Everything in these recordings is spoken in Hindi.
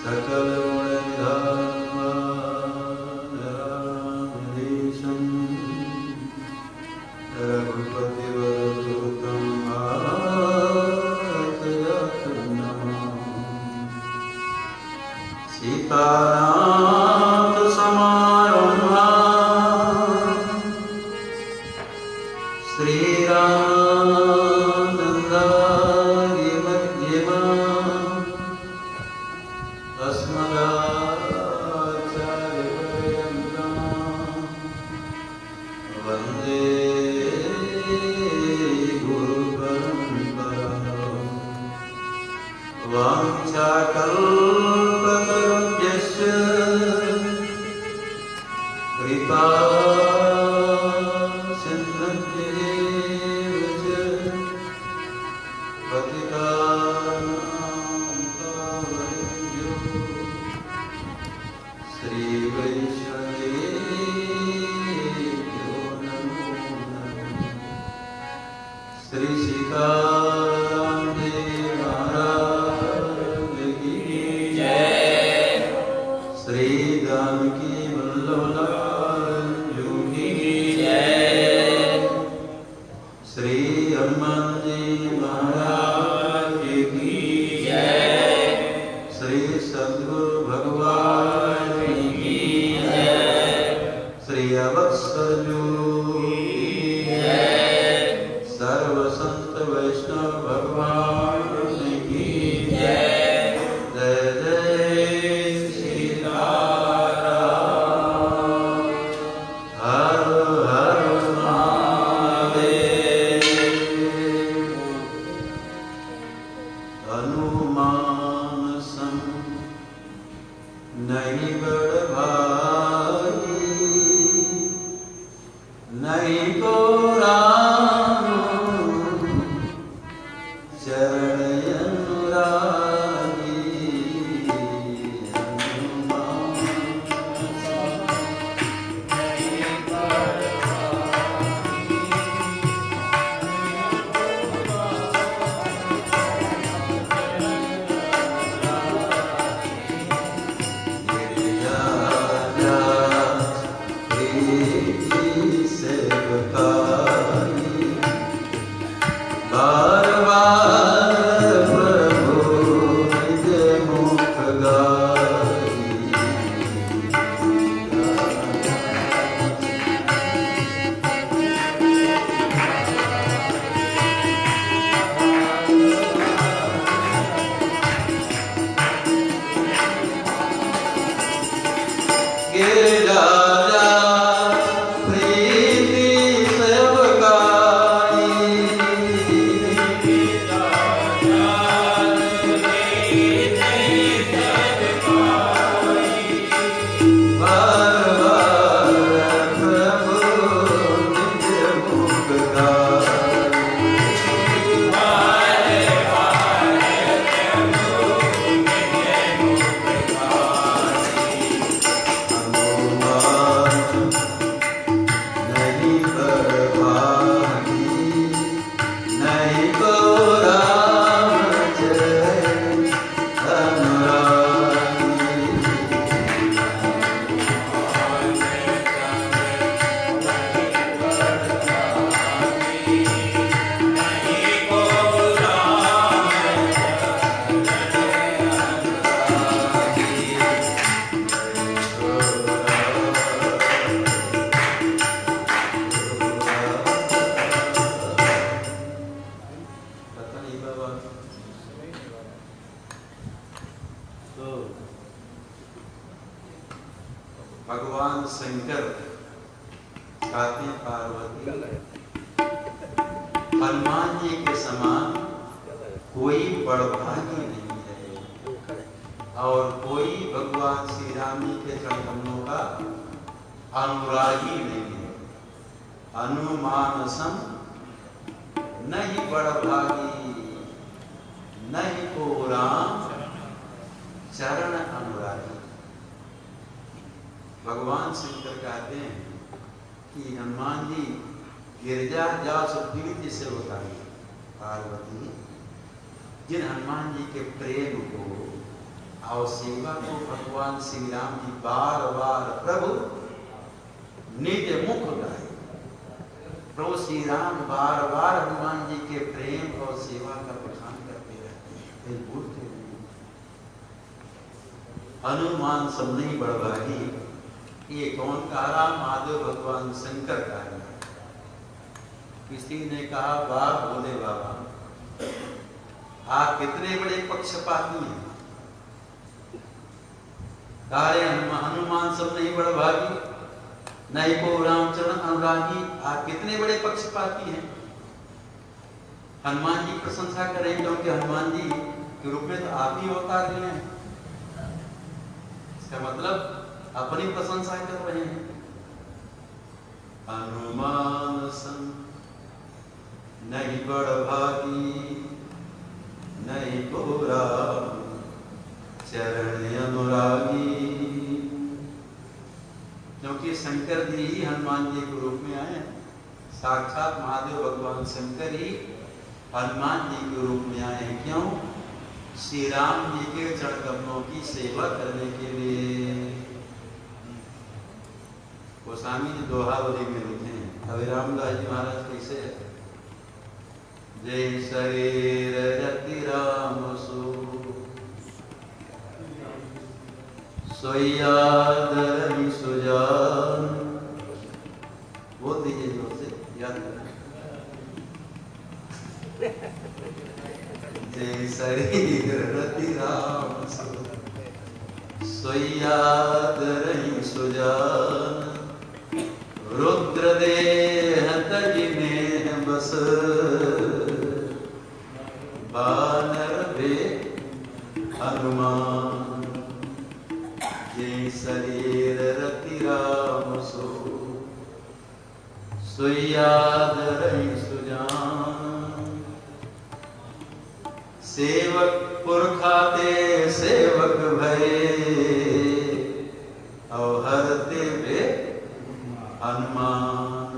सकल गुण निधानरामदेशं रघुपति वरदूतं आतयातं नमामि। सीतानाथ समारम्भां श्रीरामचन्द्राय मध्यमाम् अस्मदाचार्यपर्यन्तां वन्दे गुरुपरम्पराम्। वाञ्छाकल्पतरुभ्यश्च कृपा सिन्धुभ्येव च पतितानां पावनेभ्यो श्रीवैष्णवेभ्यो नमो नमः। श्री सीतारामदेव महाराज की जय। श्री जानकी वल्लभ लाल की जय। श्री हनुमान जी महाराज की जय। श्री सद्गुरु भगवान की जय। श्री अवत्सर जी की जय। सर्व संत वैष्णव भगवान की जय। जय जय सीताराम। हर हर महादेव। हनुमान सम नहीं बड़ भागी, नहीं को राम चरण अनुरागी। हनुमान बार बार प्रभु निज मुख गाई। गिरिराजा प्रीति सेवकाई। बार बार प्रभु निज मुख हनुमान नहीं बड़भागी, नहीं को राम चरण अनुरागी। पता नहीं बाबा। तो भगवान शंकर कहते पार्वती हनुमान जी के समान कोई बड़भागी नहीं है और कोई भगवान श्री राम जी के चरण कमलों का अनुरागी नहीं है। हनुमान सम नहीं बड़भागी, नहीं को राम चरण अनुरागी। भगवान शंकर कहते हैं कि हनुमान जी गिरजा जा प्रीति से बताइए पार्वती, जिन हनुमान जी के प्रेम को और सेवा को भगवान श्री राम जी बार बार प्रभु नित्य मुख गाए। प्रभु श्री राम बार बार हनुमान जी के प्रेम और सेवा का बखान करते रहते हैं, भूलते नहीं। हनुमान सब नहीं बड़भागी, ये कौन कहा? महादेव भगवान शंकर का है। किसी ने कहा, वाह भोले बाबा, आप कितने बड़े पक्षपाती हैं। तारे हनुमान सब नहीं बड़भागी, नहीं को रामचरण अनुरागी, आप कितने बड़े पक्षपाती हैं। हनुमान जी प्रशंसा करें क्योंकि हनुमान जी के रूप में तो आप ही अवतार लिए हैं। इसका मतलब अपनी प्रशंसा कर रहे हैं। हनुमान सम नहीं बड़भागी, नहीं को राम चरण अनुरागी। क्योंकि शंकर जी ही हनुमान जी के रूप में आए, साक्षात महादेव भगवान शंकर ही हनुमान जी के रूप में आए हैं। क्यों? श्री राम जी के चरण कमलों की सेवा करने के लिए। गोस्वामी जी दोहावली में लिखे हैं, अभी रामदास जी महाराज कैसे है? जय शरीर रति राम सो सोयादरहि सुजान। बोल दीजिए जोर से, याद करें। जय शरीर रति राम सो सोयादरहि सुजान। रुद्रदेह तजिने बस बानर भे हनुमान। जय शरीर रति राम सो सोयादरहि सुजान। सेवक पुरखाते सेवक भये, अवहरते वे हनुमान।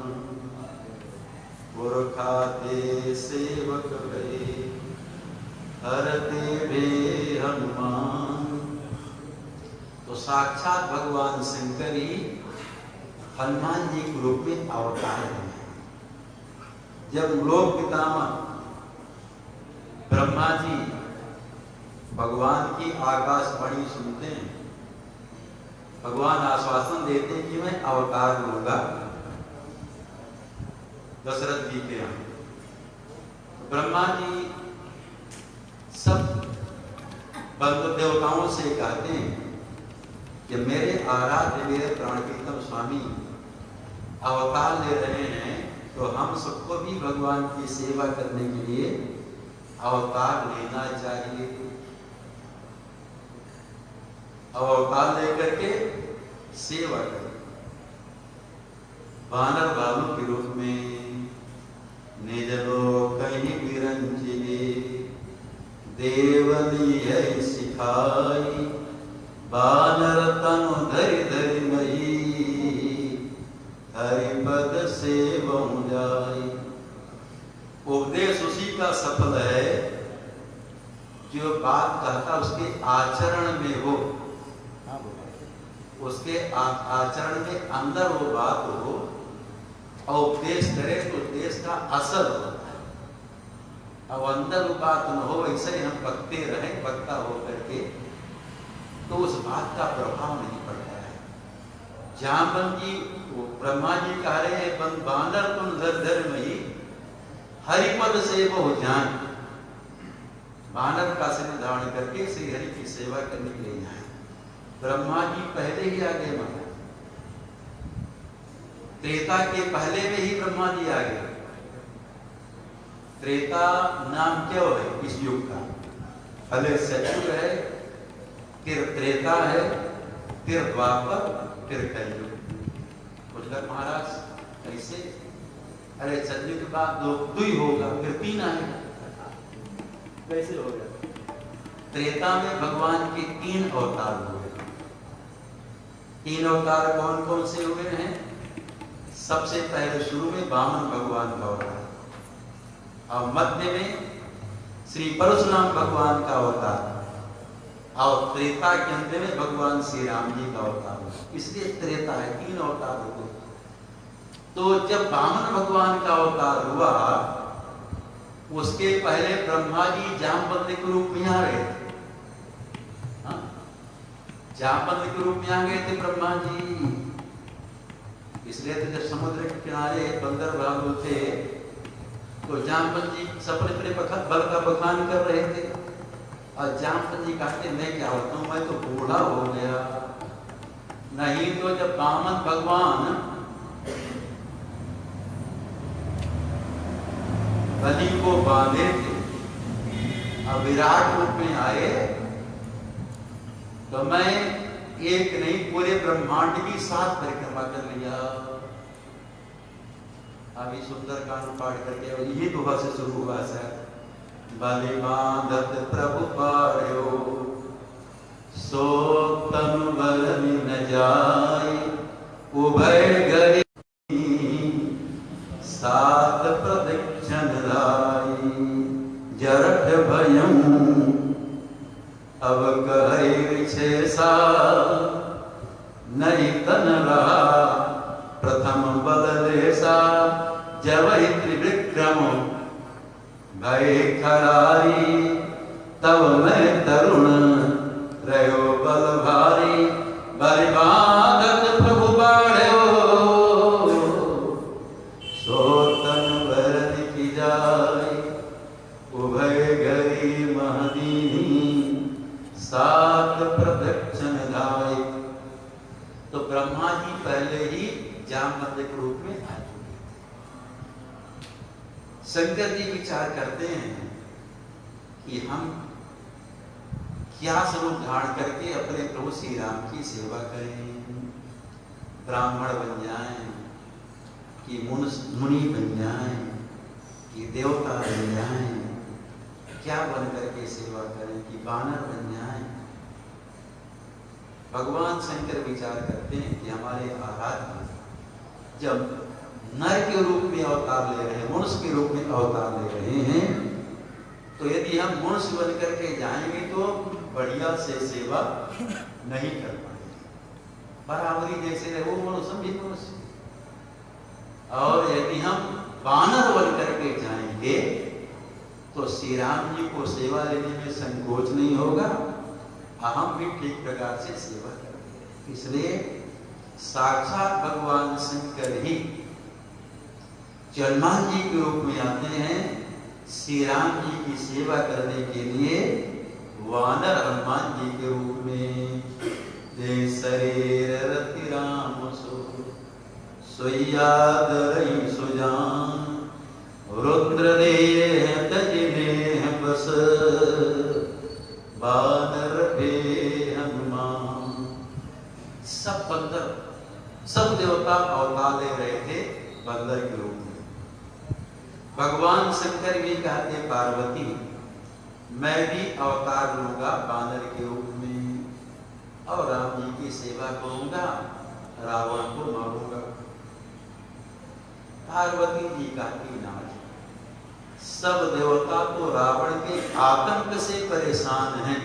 पुरखाते सेवक भये, हरते वे हनुमान। तो साक्षात भगवान शंकर ही हनुमान जी के रूप में अवतार हैं। जब लोक पितामह ब्रह्मा जी भगवान की आकाशवाणी सुनते हैं, भगवान आश्वासन देते हैं कि मैं अवतार लूंगा दशरथ जी के यहाँ। ब्रह्मा जी सब बंधु देवताओं से कहते हैं कि मेरे आराध्य मेरे प्राणप्रीतम स्वामी अवतार ले रहे हैं, तो हम सबको भी भगवान की सेवा करने के लिए अवतार लेना चाहिए। अवतार लेकर के सेवा करें। वानर बालू के रूप में निज लोक कहीं विरंजिले, देवनी है सिखाई। वानर तनु धरि धरि मही, हरिपद सेवं जाई। उपदेश उसी का सफल है जो बात कहता उसके आचरण में हो, उसके आचरण के अंदर वो बात हो, और उपदेश करे तो उपदेश का असर होता है। अब अंदर वो बात न हो, ऐसे ही हम बकते रहें बकता हो करके, तो उस बात का प्रभाव नहीं पड़ता है। जामवन जी ब्रह्मा जी कह रहे हैं, बानर तुम धर धर मही, हरिपद से वो जान। वानर का सिर धारण करके श्री हरि की सेवा करने के लिए जाए। ब्रह्मा जी पहले ही आगे माना, त्रेता के पहले में ही ब्रह्मा जी आ गए। त्रेता नाम क्यों है इस युग का? पहले सतयुग है, फिर त्रेता है, फिर द्वापर, फिर कलयुग। महाराज ऐसे, अरे सतयुग के बाद दो ही होगा, फिर तीन आएगा, कैसे होगा? त्रेता में भगवान के 3 अवतार हुए। 3 अवतार कौन कौन से हुए हैं? सबसे पहले शुरू में वामन भगवान का अवतार, और मध्य में श्री परशुराम भगवान का अवतार, और त्रेता के अंत में भगवान श्री राम जी का अवतार हुआ, इसलिए त्रेता है, 3 अवतार हुए। तो जब वामन भगवान का अवतार हुआ, उसके पहले ब्रह्मा जी जामवंत के रूप में आ रहे थे। जामवंत के रूप में आ गए थे ब्रह्मा जी। इसलिए तो जब समुद्र के किनारे बंदर भालू थे, तो जामवंत जी सपने अपने बल का बखान कर रहे थे। और जामवंत जी कहते मैं क्या होता हूँ, मैं तो बूढ़ा हो गया। नहीं तो जब वामन भगवान बलि को बांधे थे, अब विराट रूप में आए, तो मैं एक नहीं पूरे ब्रह्मांड की 7 परिक्रमा कर लिया। अभी सुंदरकांड पाठ करके और ये दोहा से शुरू हुआ सर। बलि बांधत प्रभु पायो, सो तनु बल न जाय, उभय गरी 7 प्रदक्षिण लाई, जरठ भयं अब कहै 6 साल, नहीं तन रहा प्रथम बल लेसा, जवै त्रिविक्रम भय खरारी, तब मैं तरुण रहो बल भारी, बलि बांधत प्रभु बाढ़ो, सो तन भरत की जाय, उभय गरी महदीनी, 7 प्रदक्षिण लाई। तो ब्रह्मा जी पहले ही जामवंत के रूप में आ चुके। शंकर जी विचार करते हैं कि हम क्या स्वरूप धारण करके अपने प्रभु श्री राम की सेवा करें। ब्राह्मण बन जाएं, कि मुनि बन जाएं, कि देवता बन जाएं, क्या बन करके सेवा करें, कि बानर बन जाएं। भगवान शंकर विचार करते हैं कि हमारे आराध्य जब नर के रूप में अवतार ले रहे हैं, मनुष्य के रूप में अवतार ले रहे हैं, तो यदि हम मनुष्य बन करके जाएंगे तो बढ़िया से सेवा नहीं कर पाएंगे। बराबरी जैसे रहे वो मनुष्य भी मनुष्य। और यदि हम बानर बन करके जाएंगे तो श्री राम जी को सेवा लेने में संकोच नहीं होगा, हम भी ठीक प्रकार से सेवा करेंगे। इसलिए साक्षात भगवान शंकर ही हनुमान जी के रूप में आते हैं श्री राम जी की सेवा करने के लिए। वानर हनुमान जी के रूप में दे शरीर रति राम सोयाद रही सुजान, रुद्र देह तज देह बस, बानर भे हनुमान। सब बंदर, सब देवता अवतार ले रहे थे बंदर के रूप में। भगवान शंकर भी कहते पार्वती मैं भी अवतार लूंगा बानर के रूप में, और राम जी की सेवा करूंगा, रावण को मारूंगा। पार्वती जी कहती नाथ सब देवता तो रावण के आतंक से परेशान हैं,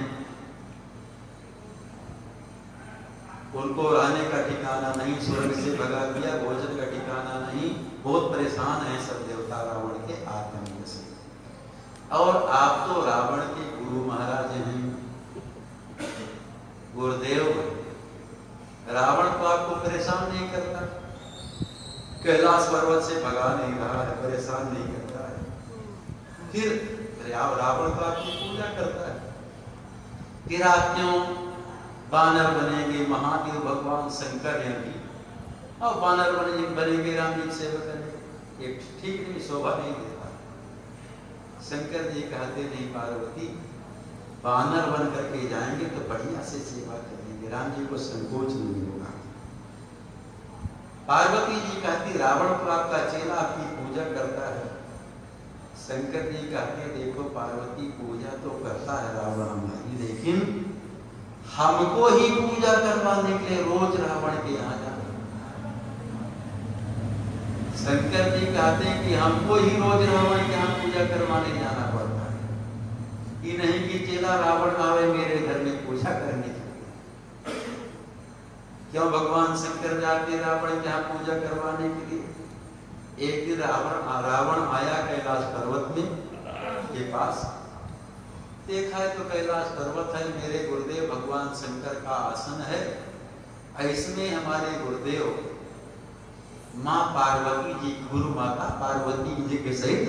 उनको रहने का ठिकाना नहीं, स्वर्ग से भगा दिया, भोजन का ठिकाना नहीं, बहुत परेशान हैं सब देवता रावण के आतंक से। और आप तो रावण के गुरु महाराज हैं, गुरुदेव। रावण तो आपको परेशान नहीं करता, कैलाश पर्वत से भगा नहीं रहा है, परेशान नहीं करता है। फिर रावण तो आपकी पूजा करता है, फिर आप क्यों बानर बनेंगे? महादेव भगवान शंकर हैं भी, और बानर बनेंगे राम जी सेवा करेंगे, ये ठीक नहीं, शोभा नहीं देता। शंकर जी कहते नहीं पार्वती बानर बन करके जाएंगे तो बढ़िया से सेवा करेंगे, राम जी को संकोच नहीं होगा। पार्वती जी कहती रावण तो आपका चेला आपकी पूजा करता है। शंकर जी कहते देखो पार्वती पूजा तो करता है रावण हमारी, लेकिन हमको ही पूजा करवाने के लिए रोज रावण के यहाँ जाना। शंकर जी कहते हैं कि हमको ही रोज रावण के यहाँ पूजा करवाने जाना पड़ता है, कि नहीं कि चेला रावण आवे मेरे घर में पूजा भगवान शंकर जाते रावण के यहाँ पूजा करवाने के लिए। एक दिन रावण आया कैलाश पर्वत में के पास, देखा है तो कैलाश पर्वत है, मेरे गुरुदेव भगवान शंकर का आसन है, इसमें हमारे गुरुदेव माँ पार्वती जी, गुरु माता पार्वती जी के सहित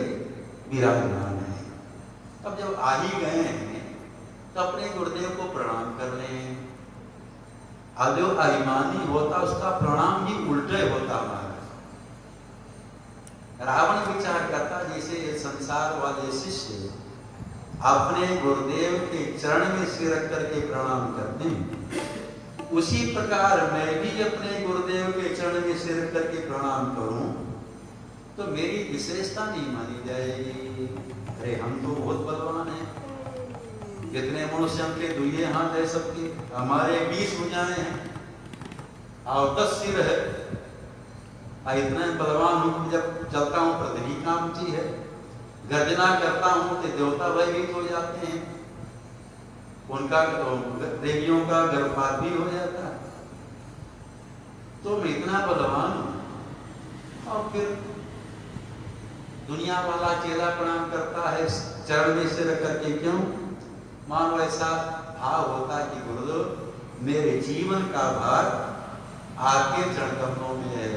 विराजमान है। अब जब आ ही गए हैं तो अपने गुरुदेव को प्रणाम कर रहे हैं। अब जो अभिमानी होता उसका प्रणाम ही उल्टे होता हमारा। रावण विचार करता जैसे ये संसार वाले शिष्य अपने गुरुदेव के चरण में सिर रख करके प्रणाम करते हैं, उसी प्रकार मैं भी अपने गुरुदेव के चरण में सिर रख करके प्रणाम करूं तो मेरी विशेषता नहीं मानी जाएगी। अरे हम तो बहुत बलवान हैं, कितने मनुष्य हमके दुइये हाथ है सबके, हमारे 20 भुजाएं हैं और 10 सिर है, इतना बलवान हूं कि जब चलता हूं पृथ्वी कांपती है, गर्जना करता हूं तो देवता भयभीत हो जाते हैं, उनका देवियों का गर्भपात भी हो जाता है। तो मैं इतना बलवान हूं और फिर दुनिया वाला चेला प्रणाम करता है चरण में से रख करके, क्यों? मानो ऐसा भाव होता कि गुरुदेव मेरे जीवन का भार आपके चरण कमलों में है,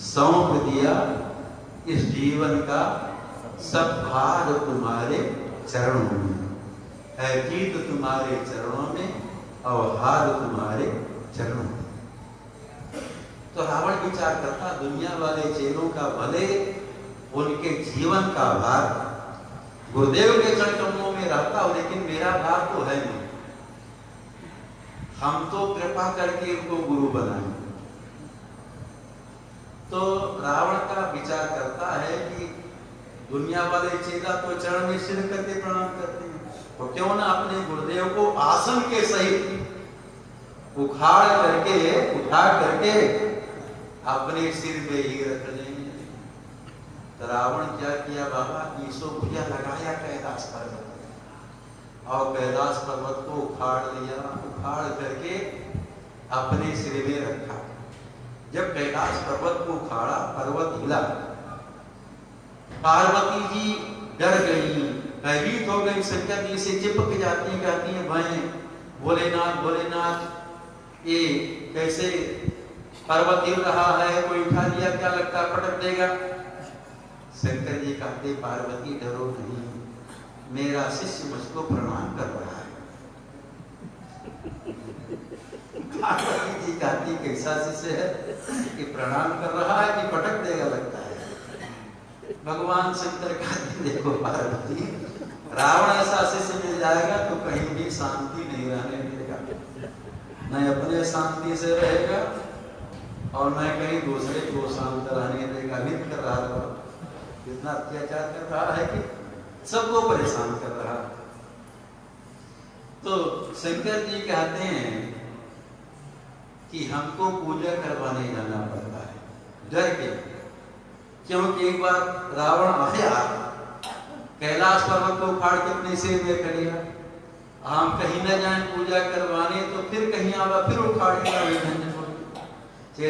सौंप दिया इस जीवन का सब भार तुम्हारे चरणों में है, जीत तुम्हारे चरणों में और हार तुम्हारे चरणों में। तो रावण विचार करता दुनिया वाले चेलों का भले उनके जीवन का भार गुरुदेव के चरण कमलों में रहता हो, लेकिन मेरा भार तो है नहीं, हम तो कृपा करके उनको गुरु बनाए। तो रावण का विचार करता है कि दुनिया वाले चेला तो चरण में सिर करके प्रणाम करते हैं, तो क्यों ना अपने गुरुदेव को आसन के सहित उखाड़ करके उठा करके अपने सिर में ही रख लेंगे। तो रावण क्या किया बाबा, ईसो भुजा लगाया कैलाश पर्वत और कैलाश पर्वत को उखाड़ लिया, उखाड़ करके अपने सिर में रखा। जब कैलाश पर्वत को उखाड़ा, पर्वत हिला, पार्वती जी डर गई, भयभीत हो गई, शंकर जी से चिपक जाती हैं, कहती हैं भाई भोलेनाथ भोलेनाथ ये कैसे पर्वत हिल रहा है, कोई उठा लिया क्या लगता पटक देगा। शंकर जी कहते पार्वती डरो नहीं, मेरा शिष्य मुझको प्रणाम कर रहा है। पार्वती जी कहती कैसा शिष्य है कि प्रणाम कर रहा है कि पटक देगा लगता है। भगवान शंकर कहते देखो पार्वती, रावण ऐसा शिष्य मिल जाएगा तो कहीं भी शांति नहीं रहने देगा, न अपने शांति से रहेगा और न कहीं दूसरे को शांत रहने देगा। नित्य कर रहा था, इतना अत्याचार कर रहा है कि सबको परेशान कर रहा है। तो शंकर जी कहते हैं कि हमको पूजा करवाने जाना पड़ता है डर के, क्योंकि एक बार रावण आया कैलाश पर्वत को उखाड़ के अपने सिर में कर लिया, हम कहीं न जाए पूजा करवाने तो फिर कहीं आवा फिर उखाड़ लिया।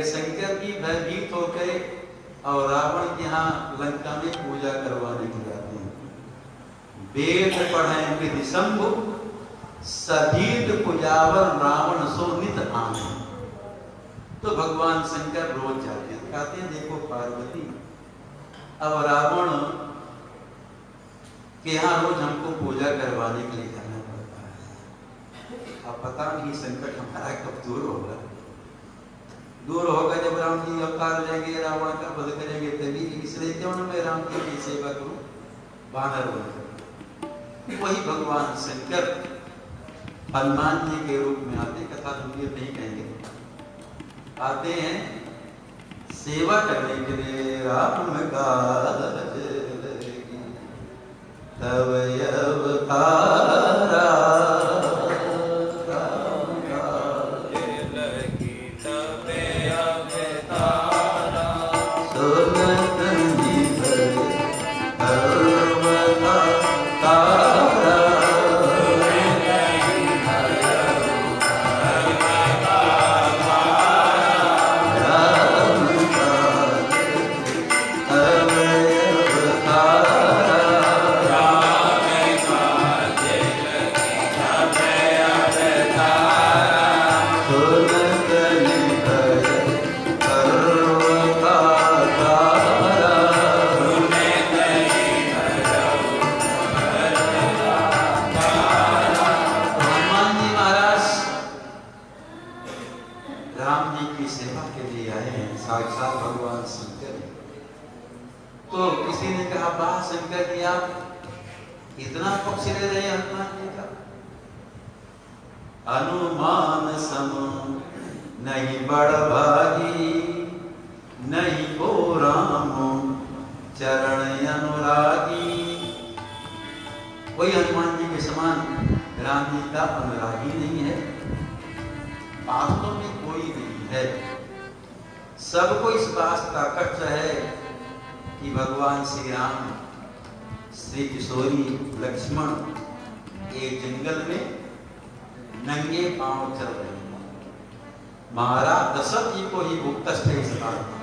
शंकर जी भयभीत हो गए और रावण के यहाँ लंका में पूजा करवाने को जाते हैं। वेद पढ़े विधि शंभु सधीत पुजावर रावण सो नित आने। तो भगवान शंकर रोज जाते हैं, कहते हैं देखो पार्वती, अब रावण के यहाँ रोज हमको पूजा करवाने के लिए जाना पड़ता है। अब पता नहीं संकट हमारा कब दूर होगा, दूर होगा जब राम जी अवतार लेंगे, रावण का वध करेंगे तभी। इसलिए क्यों ना मैं राम जी की सेवा करूं, बानर बनकर। वही भगवान शंकर हनुमान जी के रूप में आते, कथा दुनिया नहीं कहेंगे, आते हैं सेवा करने के लिए। राम काज तब अवतारा की सेवा के लिए आए हैं, साक्षात भगवान शंकर। तो किसी ने कहा, वाह शंकर जी, आप इतना पक्ष ले रहे हैं हनुमान जी का। अनुमान सम नहीं बड़ भागी, नहीं को राम चरण अनुरागी। कोई हनुमान जी के समान राम जी का अनुरागी नहीं है, वास्तव में कोई नहीं है। सबको इस बात का कष्ट है कि भगवान श्री राम, श्री किशोरी लक्ष्मण एक जंगल में नंगे पांव चल रहे हैं। महाराज दशरथ जी को ही वो कष्ट है इस बात का।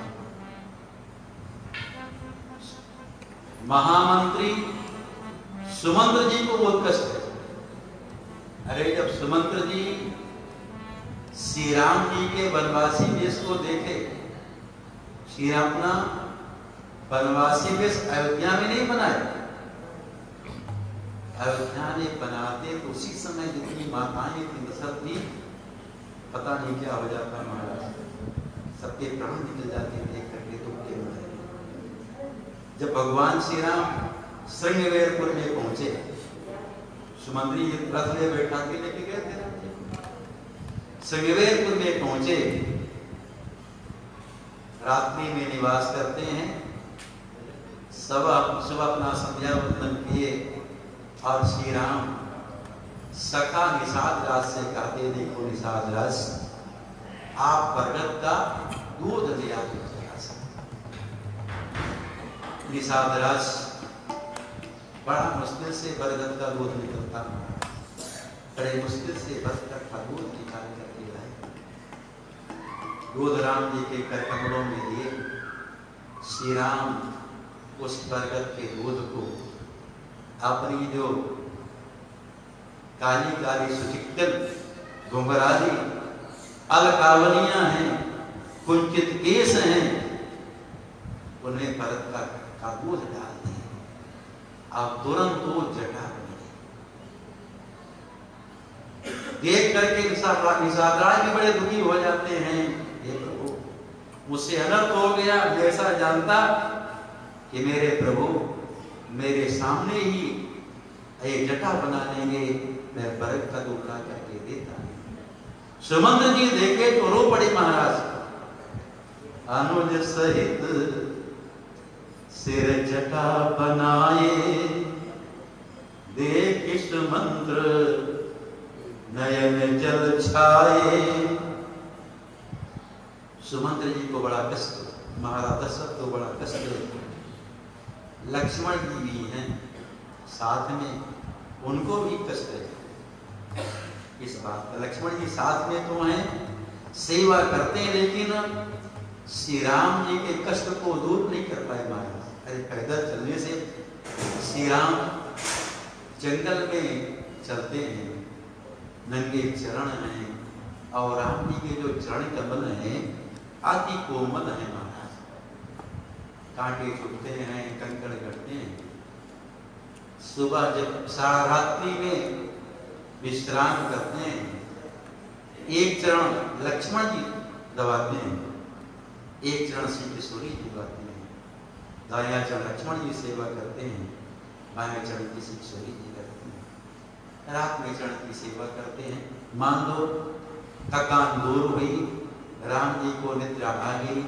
महामंत्री सुमंत्र जी को बहुत कष्ट है। अरे जब सुमंत्र जी श्री राम जी के वनवासी वेश को देखे, श्री राम अपना वनवासी वेश अयोध्या में नहीं बनाए, अयोध्या में बनाते तो उसी समय जितनी माताएं थी दशरथ जी, पता नहीं क्या हो जाता महाराज, सबके प्राण निकल जाते देख करके तो क्या हो जाए। जब भगवान श्री राम श्रृंगवेरपुर में पहुंचे, सुमंत्री रथ में बैठा के लेके गए थे, श्रृंगवेरपुर में पहुंचे, रात्रि में निवास करते हैं। सुबह अपना संध्या वंदन किए और श्री राम सखा निषाद राज से कहते, देखो निषाद राज, आप बरगद का दूध ले आते। निषाद राज बड़ा मुश्किल से बरगद का दूध निकलता, बड़े मुश्किल से बरगद का दूध निकाल करके लाए। दूध राम जी के कर कमलों में दिए। श्री राम उस बरगद के दूध को अपनी जो काली काली सुचिक्कल घुंघराली अलकावलियां हैं, कुंचित केस हैं, उन्हें बरगद का दूध डाल दिए। अब तुरंत वो जटा बनी। देख करके निषाद राज भी बड़े दुखी हो जाते हैं, हे प्रभु मुझसे अनर्थ हो गया, ऐसा जानता कि मेरे प्रभु मेरे सामने ही एक जटा बना लेंगे, मैं बरगद का दूध ला करके देता। सुमंत्र जी देखे तो रो पड़े महाराज। अनुज सहित सिर जटा बनाए, देख सुमंत्र नयन जल छाए। सुमंत्र जी को बड़ा कष्ट, महाराज दशरथ को बड़ा कष्ट। लक्ष्मण जी भी हैं साथ में, उनको भी कष्ट है इस बात का। लक्ष्मण जी साथ में तो हैं, सेवा करते हैं, लेकिन श्री राम जी के कष्ट को दूर नहीं कर पाए महाराज। अरे पैदल चलने से श्री राम जंगल में चलते हैं, नंगे चरण हैं, और राम जी के जो चरण कमल हैं अति कोमल है महाराज। कांटे चुभते हैं, कंकड़ घटते हैं। सुबह जब सारा रात्रि में विश्राम करते हैं, एक चरण लक्ष्मण जी दबाते हैं, एक चरण श्री किशोरी जी दबाते हैं। दायां चरण लक्ष्मण जी सेवा करते हैं, बायां चरण की श्री किशोरी जी करते हैं। रात में चरण की सेवा करते हैं। मान लो थकान दूर हुई, राम जी को निद्रा आ गई,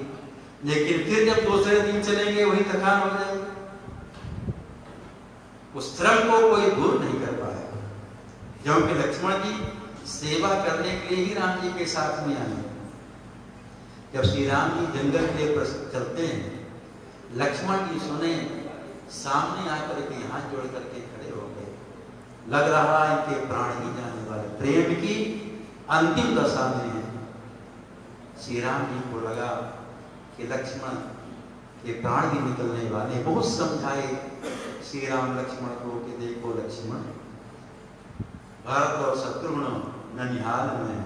लेकिन फिर जब दूसरे दिन चलेंगे वही थकान हो जाएगी। उस श्रम को कोई दूर नहीं कर पाया, क्योंकि लक्ष्मण जी सेवा करने के लिए ही राम जी के साथ में आए। जब श्री राम जी जंगल के चलते हैं, लक्ष्मण जी सुने, सामने आकर के हाथ जोड़ करके खड़े हो गए। लग रहा है कि प्राण ही जाने वाले, प्रेम की अंतिम दशा में है। श्री राम जी को लगा कि लक्ष्मण के प्राण ही निकलने वाले। बहुत समझाए श्री राम लक्ष्मण को कि देखो लक्ष्मण, भरत और शत्रुघ्न ननिहाल में,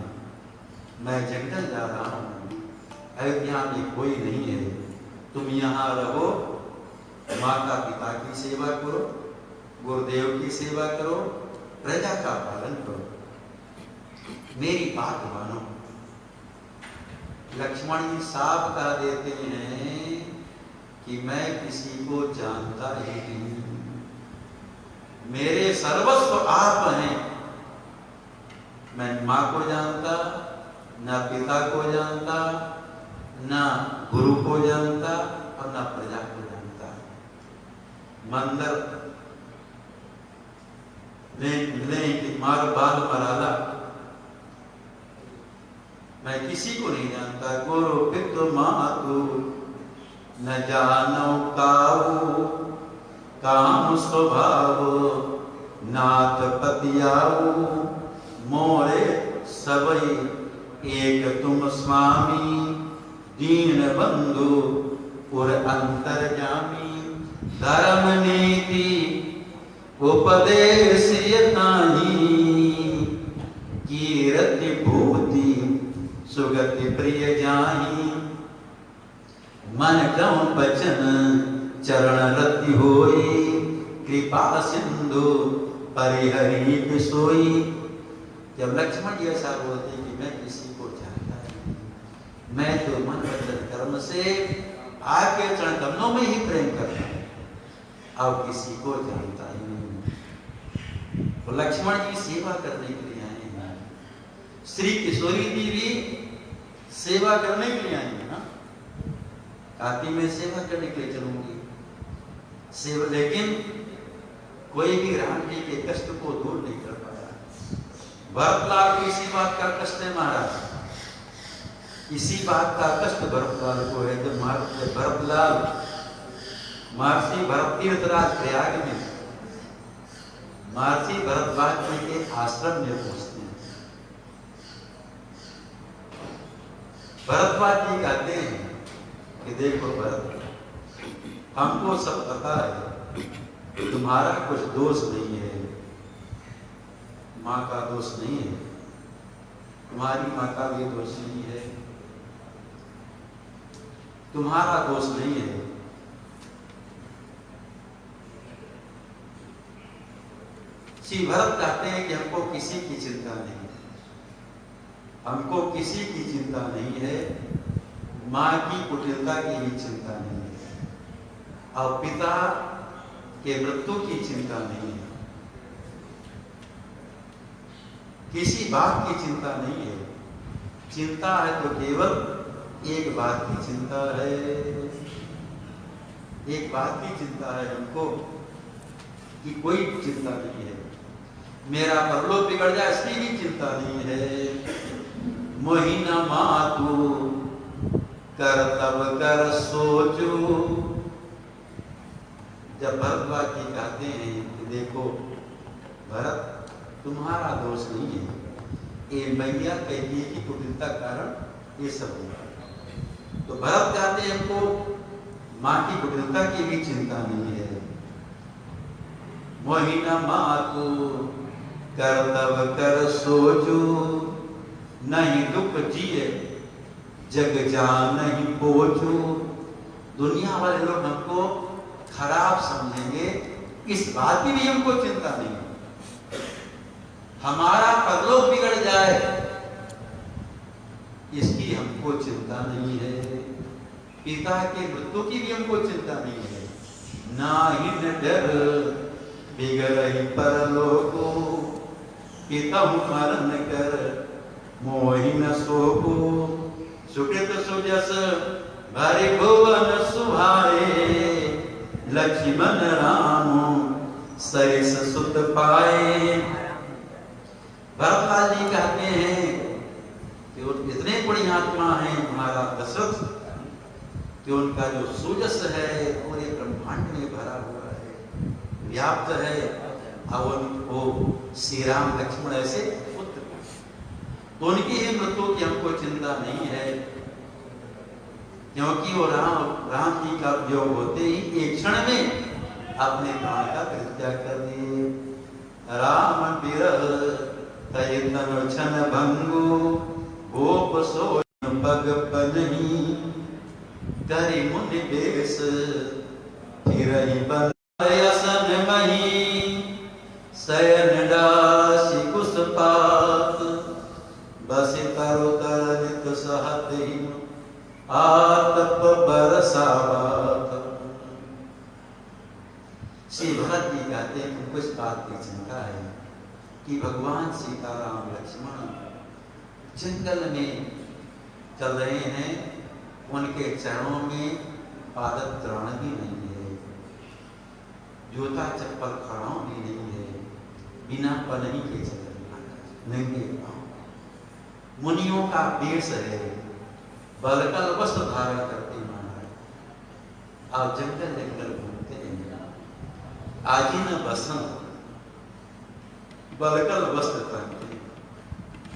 मैं जंगल जा रहा हूं, अयोध्या में कोई नहीं है, तुम यहाँ रहो, माता पिता की सेवा करो, गुरुदेव की सेवा करो, प्रजा का पालन करो, मेरी बात मानो। लक्ष्मण जी साफ कह देते हैं कि मैं किसी को जानता ही नहीं, मेरे सर्वस्व आप हैं। मैं माँ को जानता, ना पिता को जानता, ना गुरु को जानता और ना प्रजा को जानता। मंदिर कि मार बाल मराला, मैं किसी को नहीं जानता। गुरु पितु मातु न जानो काऊ, काम स्वभाव नाथ पतियाऊ, मोरे सबई एक तुम स्वामी, दीन बंधु और अंतर्यामी। धर्म नीति उपदेश नाही, कीरति भूति सुगति प्रिय जाही। मन क्रम बचन चरण रति होई, कृपा सिंधु परिहरी सोई। जब लक्ष्मण जी ऐसा बोलते कि मैं किसी को जानता नहीं, मैं तो मन वचन कर्म से आपके चरण कमलों में ही प्रेम करता हूं, अब किसी को जानता ही नहीं। तो लक्ष्मण जी सेवा करने के लिए आए हैं, श्री किशोरी जी भी सेवा करने के लिए आई है ना। काती में सेवा करने के लिए चलूंगी सेवा, लेकिन कोई भी राम जी के कष्ट को दूर नहीं कर पाया। भरतलाल को इसी बात का कष्ट है महाराज, इसी बात का कष्ट भरतलाल को है। जब भरतलाल महर्षि भरत तीर्थराज प्रयाग में महर्षि भरद्वाज जी के आश्रम में पहुंचते हैं, भरद्वाज जी कहते हैं कि देखो भरत, हमको सब पता है तुम्हारा कुछ दोष नहीं है, माँ का दोष नहीं है, तुम्हारी माँ का भी दोष नहीं है, तुम्हारा दोष नहीं है। श्री भरत कहते हैं कि हमको किसी की चिंता नहीं, हमको किसी की चिंता नहीं है, माँ की कुटिलता की भी चिंता नहीं है, और पिता के मृत्यु की चिंता नहीं है, किसी बात की चिंता नहीं है। चिंता है तो केवल एक बात की चिंता है, एक बात की चिंता है हमको कि कोई चिंता नहीं है, मेरा परलोक बिगड़ जाए इसकी भी चिंता नहीं है। मोहिना मातु कर तब कर सोचू। जब भरद्वाज जी कहते हैं कि देखो भरत तुम्हारा दोष नहीं है, ये मैया कैकेयी की कुटिलता कारण ये सब हुआ। तो भरत कहते हैं हमको माँ की कुटिलता की भी चिंता नहीं है। मोहिना मातु कर तब कर सोचू, नहीं दुख जिए जग जान नहीं पोचू। दुनिया वाले लोग हमको खराब समझेंगे, इस बात की भी हमको चिंता नहीं है। हमारा परलोक बिगड़ जाए इसकी हमको चिंता नहीं है, पिता के मृत्यु की भी हमको चिंता नहीं है। ना ही न डर बिगड़ परलोको, पिता मरण कर मोहि न शोको। सुकृत सुजस भरि भुवन सुभाए, लक्ष्मण राम सरिस सुत पाए। भरतलाल जी कहते हैं कि वो इतने बड़ी आत्मा है हमारा दशरथ कि उनका जो सुजस है पूरे ब्रह्मांड में भरा हुआ है, व्याप्त है, और उनको श्री राम लक्ष्मण ऐसे पुत्र, तो उनकी ही मृत्यु की हमको चिंता नहीं है, क्योंकि वो राम जी का वियोग होते ही एक क्षण में अपने प्राण का परित्याग कर दिए। राम बिरह तय तन छन भंगु, गोप सोन पग पनहि, करि मुनि बेस फिरहि बन असन मही। शयन डासी कुश पात बस तरुतर नित सहत हिम आतप बरसावत। श्री भरत जी कहते हैं कि कुछ बात की चिंता है कि भगवान सीताराम लक्ष्मण जंगल में चल रहे हैं, उनके चरणों में पादत्राण भी नहीं है, जूता चप्पल खड़ाऊ भी नहीं है, बिना पनही के चल नंगे पांव। मुनियों का वेश है, बलकल वस्त्र धारण करते महाराज और जंगल जंगल घूमते हैं। आजीन बसंत बलकल वस्त्र पहनते,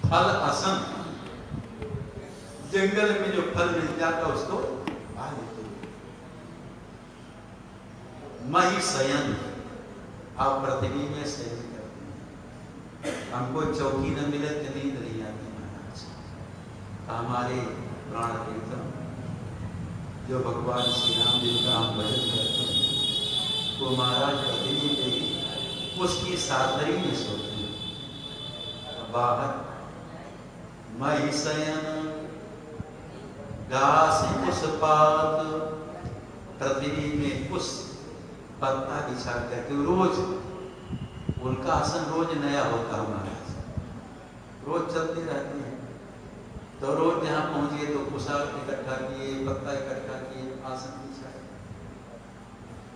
फल असंत, जंगल में जो फल मिल जाता उसको आ लेते। मही शयन, आप पृथ्वी में शयन करते हैं। हमको चौकी न मिले तो नींद नहीं आती महाराज। हमारे प्राण तीर्थम जो भगवान श्री राम जी का हम भजन करते हैं, वो महाराज पृथ्वी पे उसकी सादरी में सोते हैं। बाहर मही शयन घास पुष्पात, पृथ्वी में पुष्प पत्ता बिछा करके रोज उनका आसन रोज नया होता है महाराज, रोज चलते रहते हैं। तो रोज जहाँ पहुंचे तो कुशा इकट्ठा किए, पत्ता इकट्ठा किए, आसन बिछाए।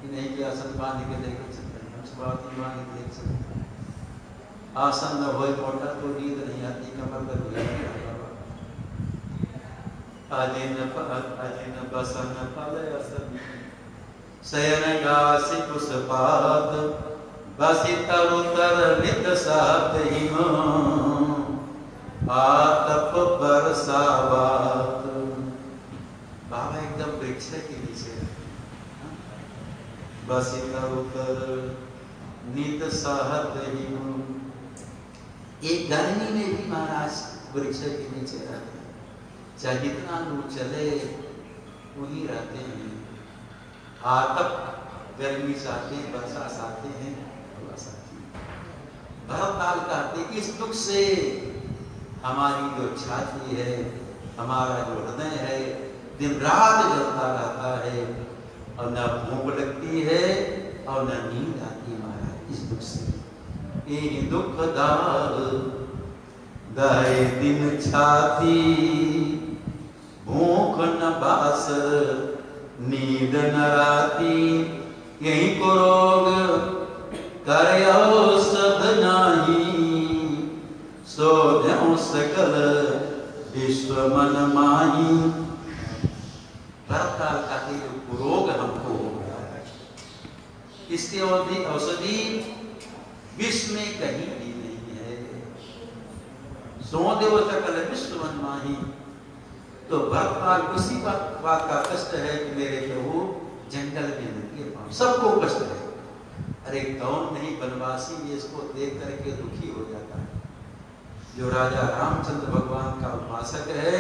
नहीं कि आसन बांध के लेके चलते हैं, देख सकते हैं। आसन न हो मोटा तो नींद नहीं आती, कमर दर्द हो जाती है। अजिन बसन फल असन शयन गासी पुष्पात, बसी तरुतर नित सहत हिम आतप बरसावत। बाबा एकदम वृक्ष के नीचे बसी तरुतर नित सहत हिम। एक गर्मी में भी महाराज वृक्ष के नीचे रहते हैं, चाहे जितना दूर चले वही रहते हैं। आतप गर्मी चाहते हैं, वर्षा चाहते हैं, भरतलाल कहते इस दुख से हमारी जो छाती है, हमारा जो हृदय है, दिन रात जलता रहता है और न भूख लगती है और न नींद आती महाराज इस दुख से। ये दुख दाग दहे दिन छाती, भूख न बास नींद न राती, यही को रोग करे औषध नाही, सो ज्यों सकल विश्व मन माही। भरतलाल का जो रोग हमको हो गया है, इसके औषधि विश्व में कहीं भी नहीं है। सो देव सकल विश्व मन माही। तो भरतलाल उसी बात का कष्ट है कि मेरे प्रभु जंगल में नंगे पांव, सबको कष्ट है। अरे कौन नहीं वनवासी भी इसको देख करके दुखी हो जाता है। जो राजा रामचंद्र भगवान का उपासक है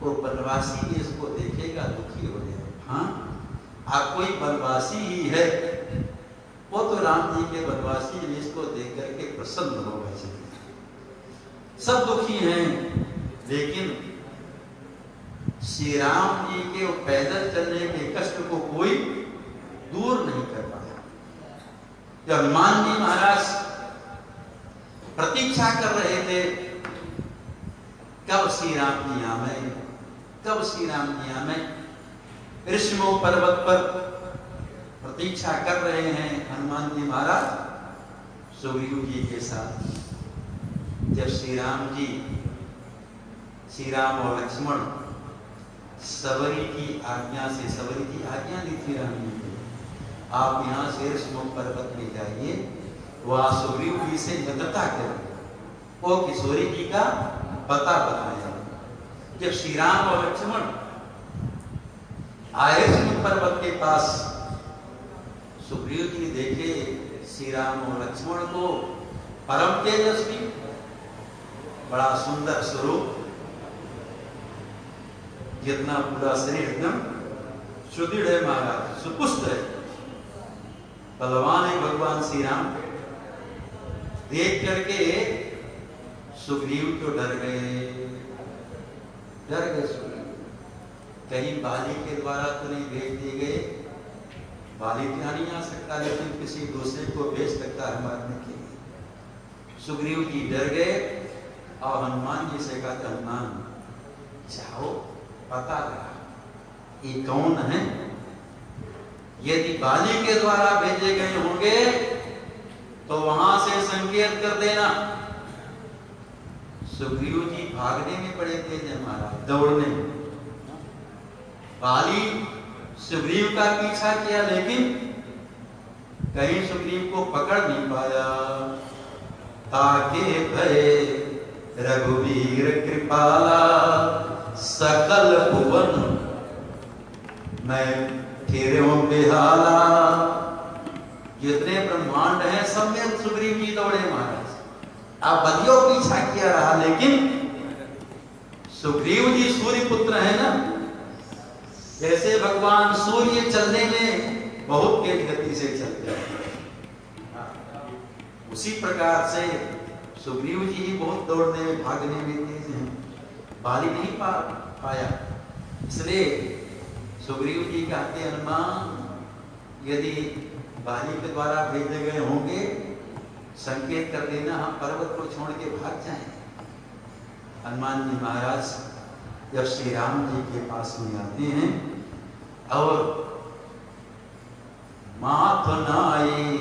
वो वनवासी भी इसको देखेगा दुखी हो जाएगा। हाँ, आप कोई वनवासी ही है वो तो राम जी के वनवासी भी इसको देख करके प्रसन्न होगा। सब दुखी हैं, लेकिन श्री राम जी के पैदल चलने के कष्ट को कोई दूर नहीं कर पाया। जब हनुमान जी महाराज प्रतीक्षा कर रहे थे कब श्री राम जी आवे, कब श्री राम जी आवे, ऋषिमो पर्वत पर प्रतीक्षा कर रहे हैं हनुमान जी महाराज सुग्रीव जी के साथ। जब श्री राम जी, श्री राम और लक्ष्मण सबरी की आज्ञा से, सबरी की आज्ञा दी थी राम जी को, आप यहाँ से ऋषिमो पर्वत में जाइए, वह सुग्रीव जी से मित्रता करें, वो किशोरी जी का पता बताया। जब श्री राम और लक्ष्मण आए ऋषिमो पर्वत के पास, सुग्रीव जी देखे श्री राम और लक्ष्मण को, परम तेजस्वी, बड़ा सुंदर स्वरूप, जितना पूरा शरीर एकदम सुदृढ़ है महाराज, सुपुष्ट है, बलवान है भगवान श्री राम। देख करके सुग्रीव तो डर गए, डर गए सुग्रीव। कहीं बाली के द्वारा तो नहीं भेज दिए गए, बाली तो नहीं आ सकता, लेकिन किसी दूसरे को भेज सकता है मारने के लिए। सुग्रीव जी डर गए और हनुमान जी से कहा, हनुमान जाओ पता करा ये कौन है, यदि बाली के द्वारा भेजे गए होंगे तो वहां से संकेत कर देना। सुग्रीव जी भागने में बड़े तेज है महाराज, दौड़ने में। बाली सुग्रीव का पीछा किया, लेकिन कहीं सुग्रीव को पकड़ नहीं पाया। ताके भय रघुवीर कृपाला, सकल भुवन मैं फिरूं बेहाला। जितने ब्रह्मांड हैं सब में सुग्रीव जी दौड़े महाराज। अब बलियों पीछा किया रहा, लेकिन सुग्रीव जी सूर्य पुत्र है ना, जैसे भगवान सूर्य चलने में बहुत तेज गति से चलते हैं, उसी प्रकार से सुग्रीव जी बहुत दौड़ने में भागने में तेज हैं। बाली नहीं पाया, इसलिए सुग्रीव जी कहते, हनुमान यदि बाली के द्वारा भेजे गए होंगे संकेत कर देना, हम पर्वत को छोड़ के भाग जाएं। हनुमान जी महाराज जब श्री राम जी के पास में आते हैं और माथ नाई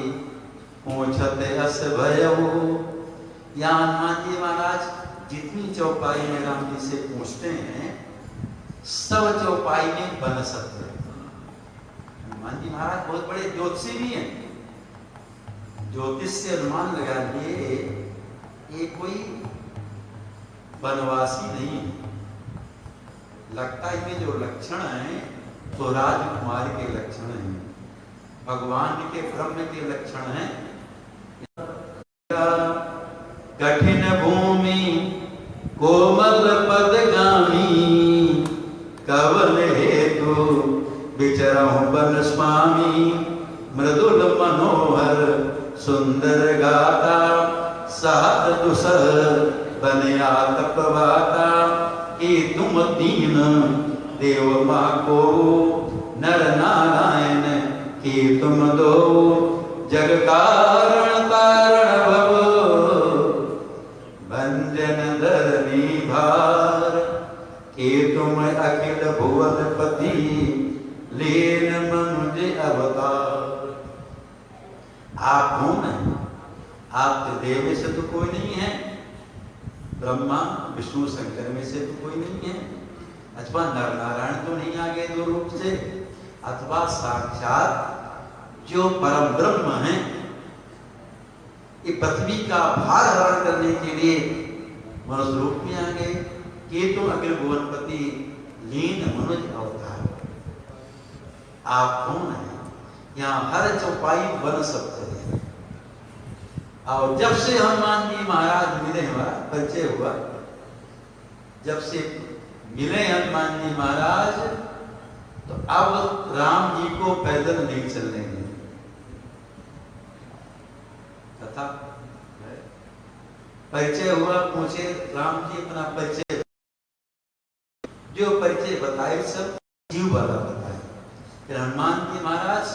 पूछते अस भयऊ, या हनुमान जी महाराज जितनी चौपाई में राम जी से पूछते हैं सब चौपाई में बन सकते हैं। हनुमान जी महाराज बहुत बड़े ज्योतिषी भी हैं, ज्योतिष से अनुमान लगा लिए ये कोई वनवासी नहीं है, लगता है इनमें जो लक्षण हैं तो राजकुमार के लक्षण हैं, भगवान के ब्रह्म के लक्षण हैं। कठिन भूमि कोमल पदगामी, कवन हेतु विचरहु बन स्वामी। मृदुल मनोहर सुंदर गाता, सहत दुसह बनिया तपवाता। कि तुम दीन देव मा को, नर नारायण कि तुम दो। जग कारण तारण भव, भंजन धरनी भार। कि तुम अखिल भुवन पति, लीन मनुज अवतार। आप कौन हैं? आप देव में से तो कोई नहीं है, ब्रह्मा विष्णु शंकर में से तो कोई नहीं है, अथवा नर नारायण तो नहीं आ गए दो रूप से, अथवा साक्षात जो परम ब्रह्म है ये पृथ्वी का भार हरण करने के लिए मनुष्य रूप में आ गए। कि तुम अखिल भुवनपति लीन मनुज अवतार। आप कौन हैं? यहाँ हर चौपाई बन सकते हैं। और जब से हनुमान जी महाराज मिले, हुआ परिचय हुआ, जब से मिले हनुमान जी महाराज, तो अब राम जी को पैदल नहीं चलने देंगे। तथा परिचय हुआ, पूछे राम जी अपना परिचय, जो परिचय बताए सब जीव वाला बताए। फिर हनुमान जी महाराज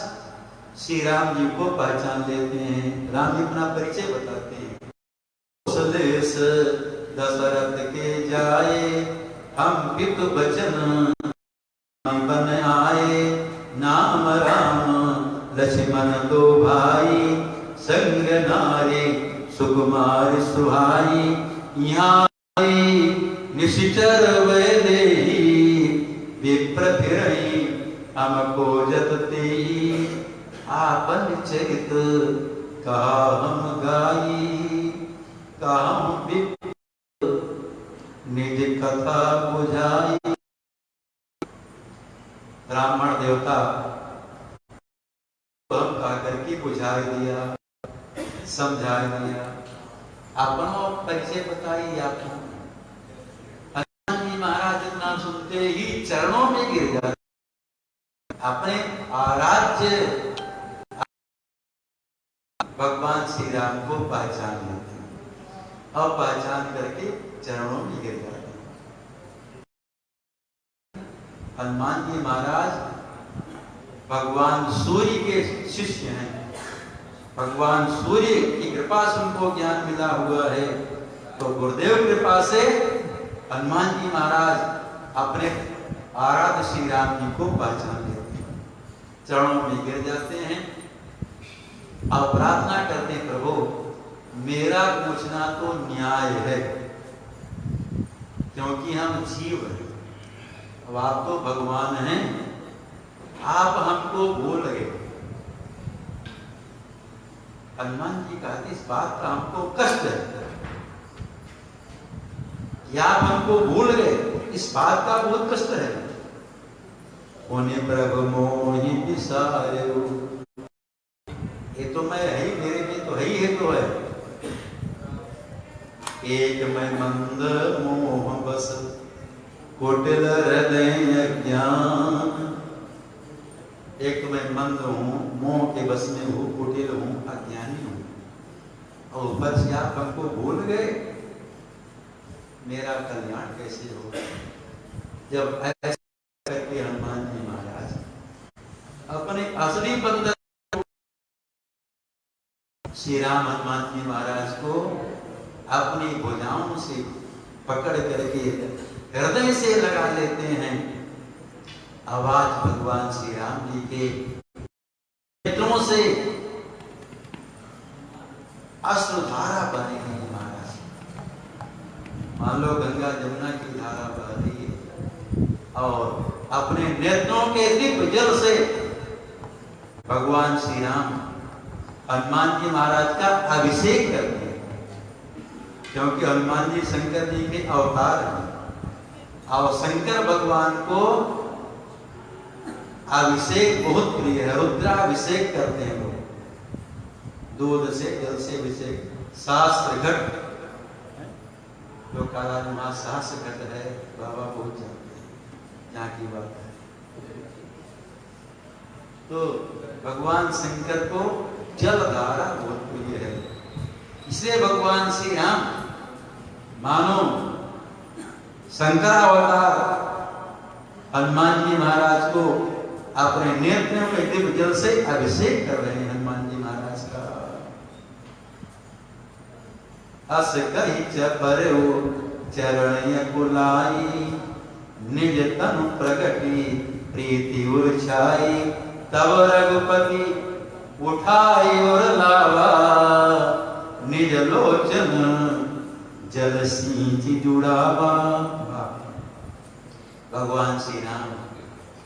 श्री राम जी को पहचान लेते हैं, राम जी अपना परिचय बताते हैं। कौशलेश दशरथ के जाए, हम पितु बचन बन आए। नाम राम लक्ष्मण दो भाई, संग नारे सुकुमार सुहाई। यहाँ निशिचर वैदेही, विप्र फिरई हमको जतते। आपन चरित कहा हम गाई, कहा निज कथा बुझाई। ब्राह्मण देवता हम करके बुझा दिया, समझा दिया, अपना परिचय बताइए। आपको हनुमान जी महाराज इतना सुनते ही चरणों में गिर जाते, अपने आराध्य भगवान श्री राम को पहचान लेते हैं और पहचान करके चरणों में गिर जाते। हनुमान जी महाराज भगवान सूर्य के शिष्य हैं। भगवान सूर्य की कृपा से उनको ज्ञान मिला हुआ है। तो गुरुदेव कृपा से हनुमान जी महाराज अपने आराध्य श्री राम जी को पहचान लेते हैं, चरणों में गिर जाते हैं और प्रार्थना करते हैं, प्रभु मेरा पूछना तो न्याय है, क्योंकि हम जीव हैं, अब आप तो भगवान हैं, आप हमको भूल गए। हनुमान जी कहते इस बात का हमको कष्ट है कि आप हमको भूल गए, इस बात का बहुत कष्ट है। उन्हें प्रभु मोहि बिसारे, ये तो मैं है ही, मेरे में तो है ही है, तो है एक मैं मंद मोह बस कुटिल हृदय ज्ञान। एक तो मैं मंद हूं, मोह के बस में हूं, कुटिल हूं, अज्ञानी हूं, और ऊपर से आप हमको भूल गए, मेरा कल्याण कैसे होगा। जब ऐसे करके हनुमान जी महाराज अपने असली बंधन श्री राम हनुमान जी महाराज को अपनी भुजाओं से पकड़ करके हृदय से लगा लेते हैं। आवाज भगवान श्री राम जी के नेत्रों से अश्रुधारा बह रही है महाराज, मान लो गंगा जमुना की धारा बह रही है, और अपने नेत्रों के दिव्य जल से भगवान श्री राम हनुमान जी महाराज का अभिषेक करते हैं, क्योंकि हनुमान जी शंकर जी के अवतार हैं, और शंकर भगवान को अभिषेक बहुत प्रिय है, रुद्राभिषेक करते हैं लोग, दूध से जल से अभिषेक। शास्त्र घट जो काला वहां शास्त्र घट है, बाबा बहुत जानते हैं यहाँ की बात है। तो भगवान शंकर को जल धारा बहुत प्रिय है, इसलिए भगवान श्री राम मानो शंकरावतार हनुमान जी महाराज को अपने नेत्रों में दिव्य जल से अभिषेक कर रहे हैं हनुमान जी महाराज का। अस कही चपरो चरण कुलाई, निज तनु प्रगति प्रीति उर्छाई, तब रघुपति उठाई और लावा, निज लोचन जल सींच जुड़ावा। भगवान श्री राम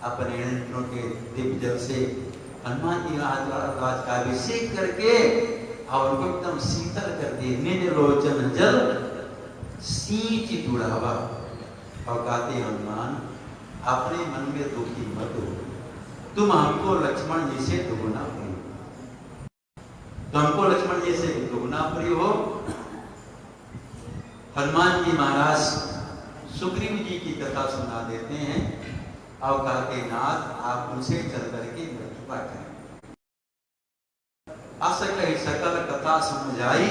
अपने नेत्रों के दिव्य जल से हनुमान जी महाराज का अभिषेक करके और उनको एकदम शीतल कर दिए। निज लोचन जल सींच जुड़ावा, और कहते हनुमान अपने मन में दुखी मत हो, तुम हमको लक्ष्मण जी से दुगुना प्रिय, तो हमको लक्ष्मण जी से दुगुना प्रिय हो। हनुमान जी महाराज सुग्रीव जी की कथा सुना देते हैं और कहते नाथ आप उनसे चल करके मृत्यु का करें। अस कही सकल कथा समझाई,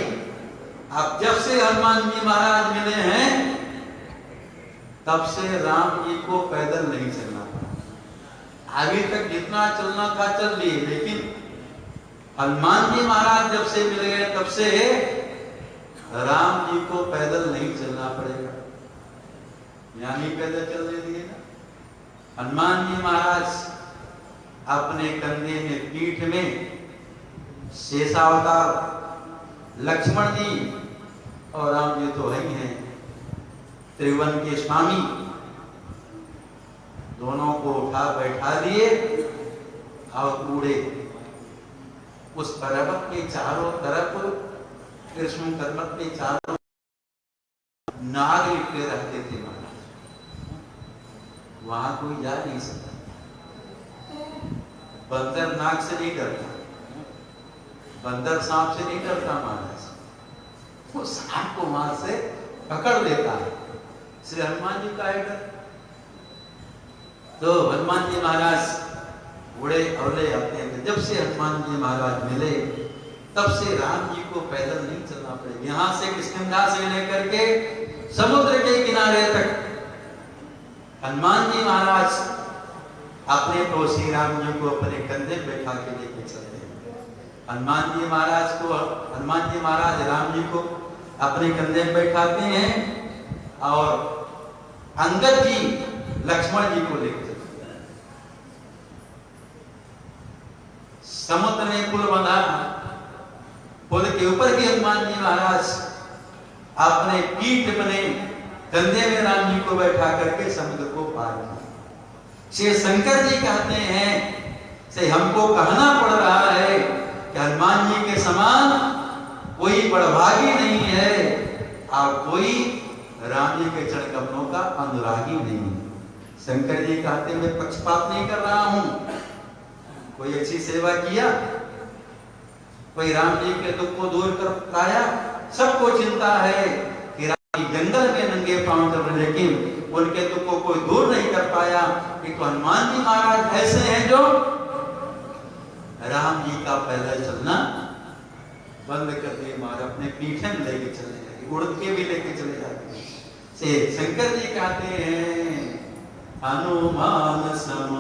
अब जब से हनुमान जी महाराज मिले हैं तब से राम जी को पैदल नहीं चलना पड़ा। अभी तक जितना चलना था चल लिए, लेकिन हनुमान जी महाराज जब से मिल गए तब से राम जी को पैदल नहीं चलना पड़ेगा, यानी पैदल चलने दिए ना। हनुमान जी महाराज अपने कंधे में पीठ में शेषावतार लक्ष्मण जी और राम जी तो है ही हैं, त्रिभुवन के स्वामी, दोनों को उठा बैठा दिए और उड़े। उस पर्वत के चारों तरफ कृष्ण पर्वत के चारों नाग लिपटे रहते थे महाराज, वहां कोई जा नहीं सकता। बंदर नाग से नहीं डरता, बंदर सांप से नहीं डरता महाराज, वो सांप को वहां से पकड़ लेता है। श्री हनुमान जी का है डर। तो हनुमान जी महाराज उड़े अवले अपने, जब से हनुमान जी महाराज मिले तब से राम जी को पैदल नहीं चलना पड़ेगा। यहां से किष्किंधा से लेकर के समुद्र के किनारे तक हनुमान जी महाराज अपने तो श्री राम जी को अपने कंधे पे बैठा के लेके चलते हैं। हनुमान जी महाराज राम जी को अपने कंधे पे बैठाते हैं और अंगद जी लक्ष्मण जी को लेकर चलते हैं। समुद्र में पुल बंधा, पुल के ऊपर भी हनुमान जी महाराज अपने पीठ बने कंधे में राम जी को बैठा करके समुद्र को पार किया। श्री शंकर जी कहते हैं से हमको कहना पड़ रहा है कि हनुमान जी के समान कोई बड़भागी नहीं है और कोई राम जी के चरण कमलों का अनुरागी नहीं है। शंकर जी कहते मैं पक्षपात नहीं कर रहा हूं, कोई अच्छी सेवा किया, कोई राम जी के दुख को दूर कर पाया, सबको चिंता है कि राम जी जंगल में नंगे पांव चल रहे लेकिन उनके दुख को कोई दूर नहीं कर पाया। कि तो हनुमान जी महाराज ऐसे हैं जो राम जी का पैदल चलना बंद कर दिए, मारे अपने पीछे में लेके चले जाते, उड़ के भी लेके चले जाते। से शंकर जी कहते हैं हनुमान सम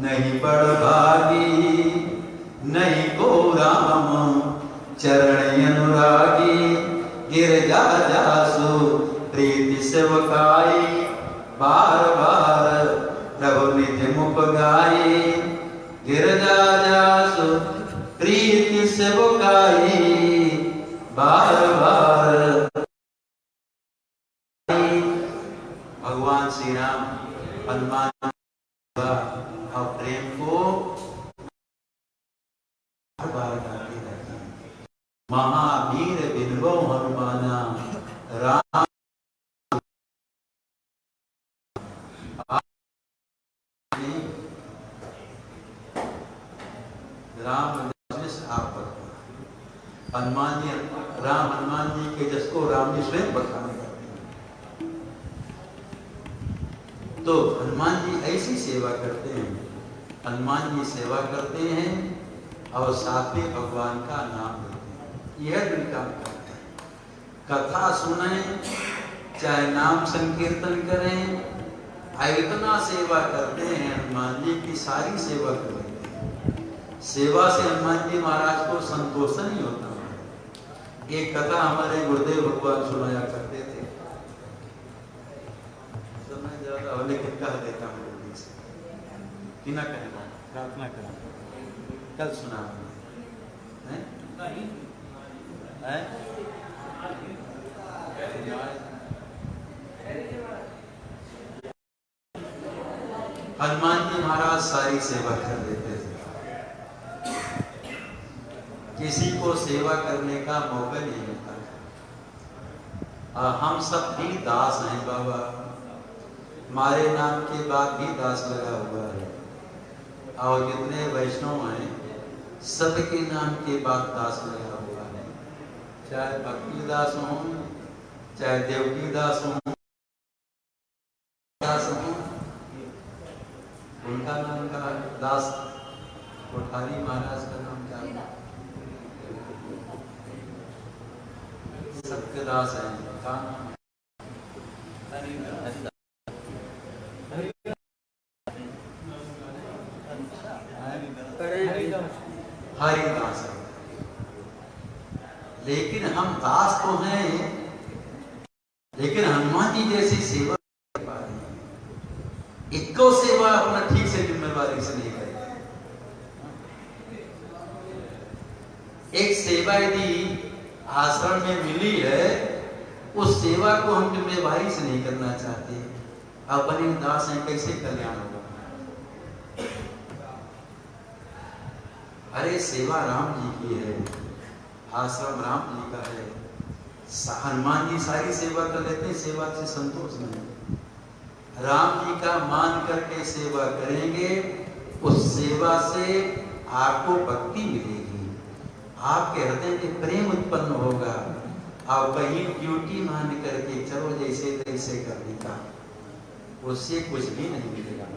नहीं बड़भागी, नहीं को राम चरण अनुरागी, गिरजा जासु प्रीति सेवकाई, बार बार प्रभु निधि मुख गाई, गिरजा जासु प्रीति सेवकाई, बार बार। भगवान श्री राम हनुमान और प्रेम को बार बार गाते रहते हैं। महावीर बिनवो हनुमाना राम हनुमान जी हनुमान जी के जस को राम जी स्वयं बखाने करते हैं। तो हनुमान जी ऐसी सेवा करते हैं, हनुमान जी सेवा करते हैं और साथ में भगवान का नाम लेते हैं। यह दिन काम करते हैं, कथा सुने चाहे नाम संकीर्तन करें, इतना सेवा करते हैं। हनुमान जी की सारी सेवा करते हैं। सेवा से हनुमान जी महाराज को संतोष नहीं होता। एक कथा हमारे गुरुदेव भगवान सुनाया करते थे, समय ज्यादा हो लेकिन कह देता हूँ जल्दी से कि ना कहना, प्रार्थना करा कल सुना है? हनुमान जी महाराज सारी सेवा कर देते थे, किसी को सेवा करने का मौका नहीं मिलता। हम सब भी दास हैं बाबा, हमारे नाम के बाद भी दास लगा हुआ है और जितने वैष्णव हैं सबके नाम के बाद दास लगा हुआ है, चाहे भक्ति दास हो, चाहे देवकी दास हो, दास हो, उनका नाम का दास कोठारी महाराज का नाम क्या है? सबके दास है। हरिदास है, लेकिन हम दास तो हैं, लेकिन हनुमान जी जैसी सेवा इको सेवा अपना ठीक से जिम्मेवारी से नहीं करें। एक सेवा यदि आश्रम में मिली है, उस सेवा को हम जिम्मेवारी से नहीं करना चाहते, अपने दास हैं, कैसे कल्याण होगा? अरे सेवा राम जी की है, आश्रम राम जी का है, हनुमान जी सारी सेवा कर लेते हैं, सेवा से संतोष नहीं। राम जी का मान करके सेवा करेंगे, उस सेवा से आपको भक्ति मिलेगी, आपके हृदय में प्रेम उत्पन्न होगा, आप कहीं ड्यूटी मान करके चलो जैसे तैसे करने का, उससे कुछ भी नहीं मिलेगा।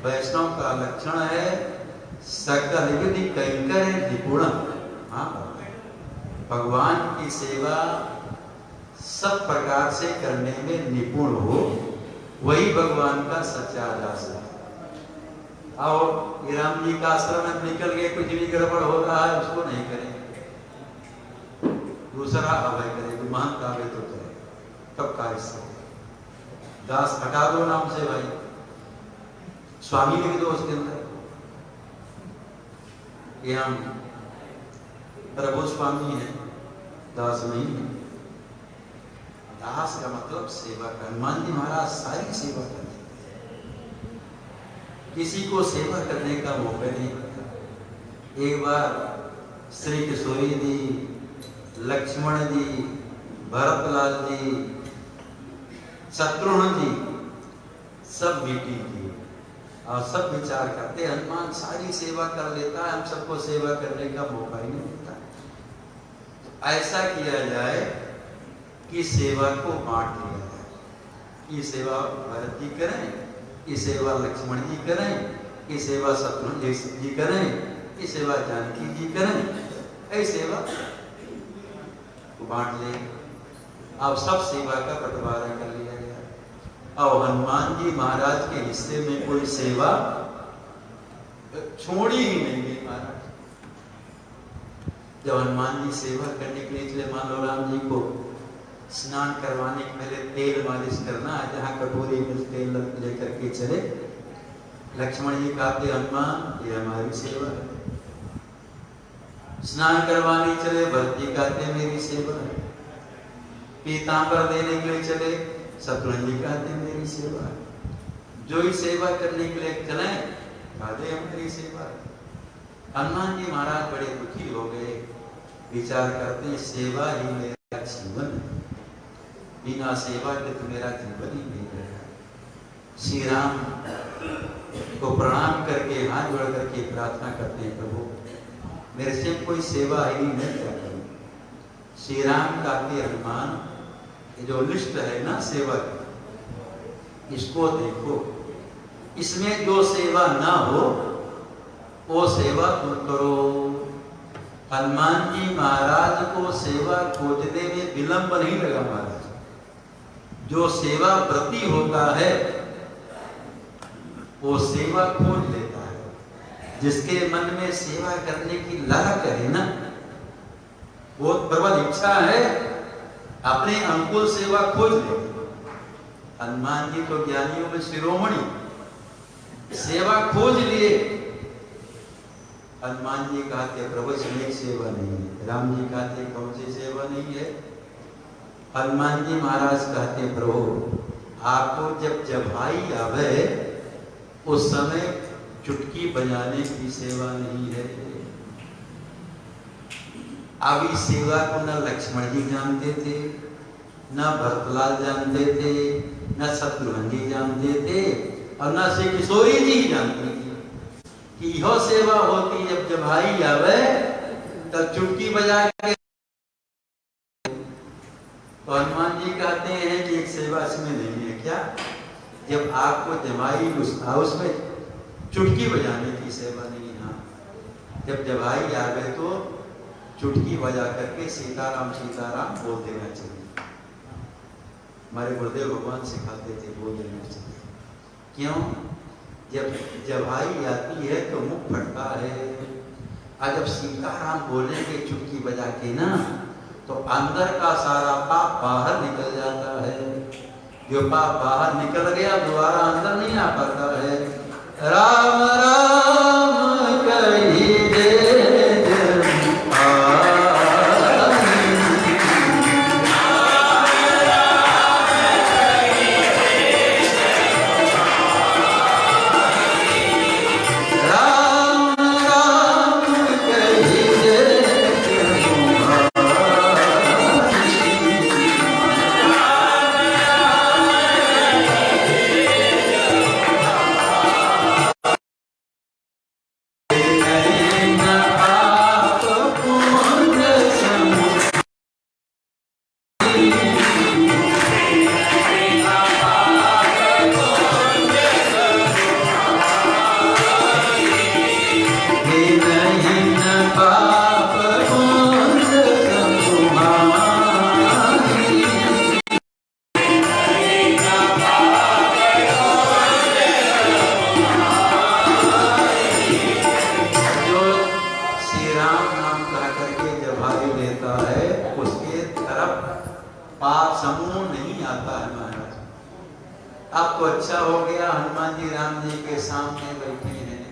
वैष्णव का लक्षण है सकल विधि कैंकर निपुण। हाँ, भगवान की सेवा सब प्रकार से करने में निपुण हो, वही भगवान का सच्चा दास है। और ये राम जी का आश्रम में निकल गए, कुछ भी गड़बड़ हो रहा है उसको नहीं करेंगे, दूसरा अभय करेंगे, महंत आवे तो करे, तब का हिस्सा दास हटा दो नाम से भाई, स्वामी लिख दो उसके अंदर। ये हम प्रभु स्वामी है, दास नहीं है। दास का मतलब सेवा कर। हनुमान जी महाराज सारी सेवा करते थे, किसी को सेवा करने का मौका नहीं मिला। एक बार श्री किशोरी जी, लक्ष्मण जी, भरतलाल जी, शत्रुघ्न जी सब मीटिंग की और सब विचार करते, हनुमान सारी सेवा कर लेता है, हम सबको सेवा करने का मौका ही नहीं मिलता। ऐसा किया जाए कि सेवा को बांट लिया जाए। ये सेवा भरत जी करें, ये सेवा लक्ष्मण जी करें, ये सेवा शत्रुघ्न जी करें, ये सेवा जानकी जी करें, ऐसी सेवा को बांट ले। अब सब सेवा का बंटवारा कर लिया गया। और हनुमान जी महाराज के हिस्से में कोई सेवा छोड़ी ही नहीं गई महाराज। जब हनुमान जी सेवा करने के लिए चले, मान लो राम जी को स्नान करवाने के पहले तेल मालिश करना है, जहाँ कटोरी में तेल लेकर के चले, लक्ष्मण जी कहते हनुमान ये हमारी सेवा है। स्नान करवाने चले, भरत जी कहते मेरी सेवा है। पीतांबर देने के लिए चले, शत्रुघ्न जी कहते मेरी सेवा है। जो ही सेवा करने के लिए चले कहते हमारी सेवा है। हनुमान जी महाराज बड़े दुखी हो गए, विचार करते हैं सेवा ही मेरा जीवन है, बिना सेवा के तो मेरा जीवन ही नहीं रहेगा। श्री राम को प्रणाम करके हाथ जोड़ करके प्रार्थना करते हैं, प्रभु मेरे से कोई सेवा ही नहीं, क्या करूं। श्री राम कहते हनुमान ये जो लिस्ट है ना सेवा की, इसको देखो, इसमें जो सेवा ना हो वो सेवा तुम करो। हनुमान जी महाराज को सेवा खोजने में विलंब नहीं लगा महाराज। जो सेवा व्रती होता है वो सेवा खोज लेता है। जिसके मन में सेवा करने की ललक है ना, वो प्रबल इच्छा है, अपने अनुकूल सेवा खोज ले। हनुमान जी तो ज्ञानियों में शिरोमणि, सेवा खोज लिए। हनुमान जी कहते प्रभु इसमें सेवा नहीं है। राम जी कहते कौन सी सेवा नहीं है। हनुमान जी महाराज कहते प्रभु आपको जब जबाई आवे उस समय चुटकी बजाने की सेवा नहीं है। अब इस सेवा को न लक्ष्मण जी जानते थे, न भरतलाल जानते थे, न शत्रुघ्न जी जानते थे, और न श्री किशोरी जी जानती थी कि यह सेवा होती जब जबाई आवे तब चुटकी बजा के। तो हनुमान जी कहते हैं कि एक सेवा इसमें नहीं है क्या, जब आपको जमाई उस हाउस में चुटकी बजाने की सेवा नहीं है। जब जबाई आ गए तो चुटकी बजा करके सीताराम सीताराम बोल देना चाहिए। हमारे गुरुदेव भगवान सिखाते थे बोल देना चाहिए। क्यों? जब जबाई आती है तो मुख फटता है, और जब सीताराम बोलेंगे चुटकी बजा के ना, तो अंदर का सारा पाप बाहर निकल जाता है। जो पाप बाहर निकल गया दोबारा अंदर नहीं आ पाता है। राम राम कहिए अब तो अच्छा हो गया, हनुमान जी राम जी के सामने बैठे हैं,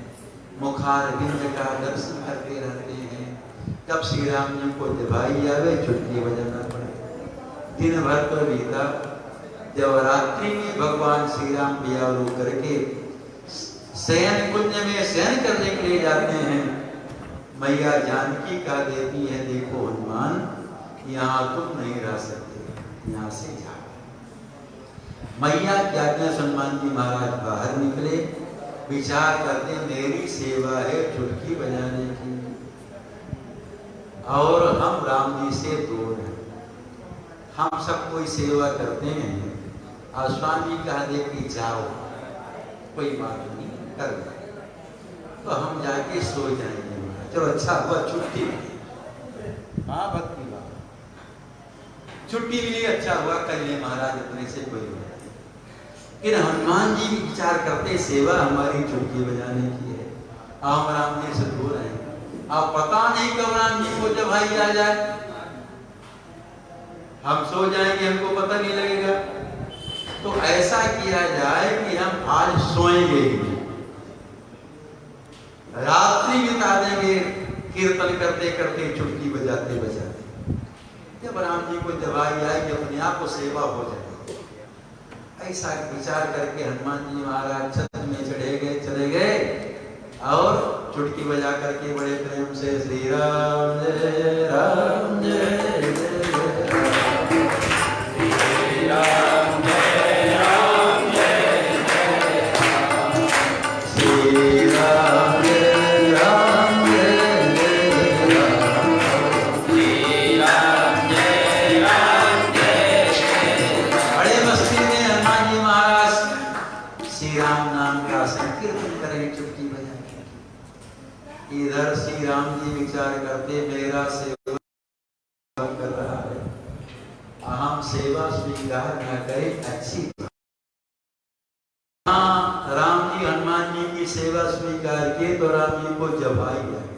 मुखारविंद का दर्शन करते रहते हैं। तब श्री राम जी को दवाई आवे, चुटकी बजाना पड़े। दिन भर तो बीता, जब रात्रि में भगवान श्री राम बियारू करके शयन कुंज में शयन करने के लिए जाते हैं, मैया जानकी कह देती है, देखो हनुमान, यहाँ तुम नहीं रह सकते, यहाँ से जाओ। मैया की आज्ञा से हनुमान जी महाराज बाहर निकले, विचार करते मेरी सेवा है चुटकी बजाने की, और हम राम जी से दूर हैं, हम सब कोई सेवा करते हैं, और स्वामी कहा दे कि जाओ, कोई बात नहीं कर दे, तो हम जाके सो जाएंगे। चलो अच्छा हुआ छुट्टी, हाँ भक्ति बात, छुट्टी मिली, अच्छा हुआ, कर ले महाराज अपने से कोई बात। फिर हनुमान जी विचार करते सेवा हमारी चुटकी बजाने की है, हम राम जी से दूर हैं, अब पता नहीं कब राम जी को जब भाई आ जाए, हम सो जाएंगे, हमको पता नहीं लगेगा। तो ऐसा किया जाए कि हम आज सोएंगे, रात्रि बिता देंगे कीर्तन करते करते, चुटकी बजाते बजाते। जब राम जी को दवाई आएगी, अपने आप को सेवा हो जाए। ऐसा विचार करके हनुमान जी महाराज छत में चले गए और चुटकी बजा करके बड़े प्रेम से श्री राम जय राम जय जय श्री राम जय राम जय श्री राम जय राम जय श्री राम जय राम जय। बड़े मस्ती में हनुमान जी महाराज श्री राम नाम का संकीर्तन करें, चुटकी बजाएं। इधर श्री राम जी विचार करते, मेरा सेवा कर रहा है, हम सेवा स्वीकार न करें अच्छी। हाँ, राम जी हनुमान जी की सेवा स्वीकार किए तो राम जी को जवाई आई,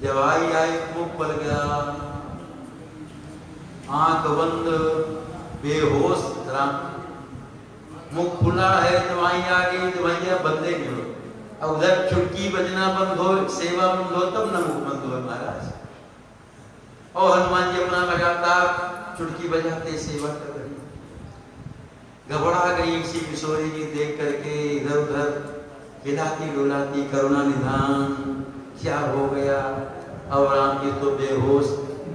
जवाई आई, खूब पल गया, आंख बंद, बेहोश, राम मुख खुला है, दवाई आ गई, दवाइयां बंदे नहीं हो। अब उधर चुटकी बजना बंद हो, सेवा बंद हो, तब न मुख बंद हो महाराज। और हनुमान जी अपना लगातार चुटकी बजाते सेवा कर रहे। घबरा गई सी किशोरी जी देख करके, इधर उधर हिलाती डुलाती, करुणा निधान, क्या हो गया। और राम जी तो बेहोश,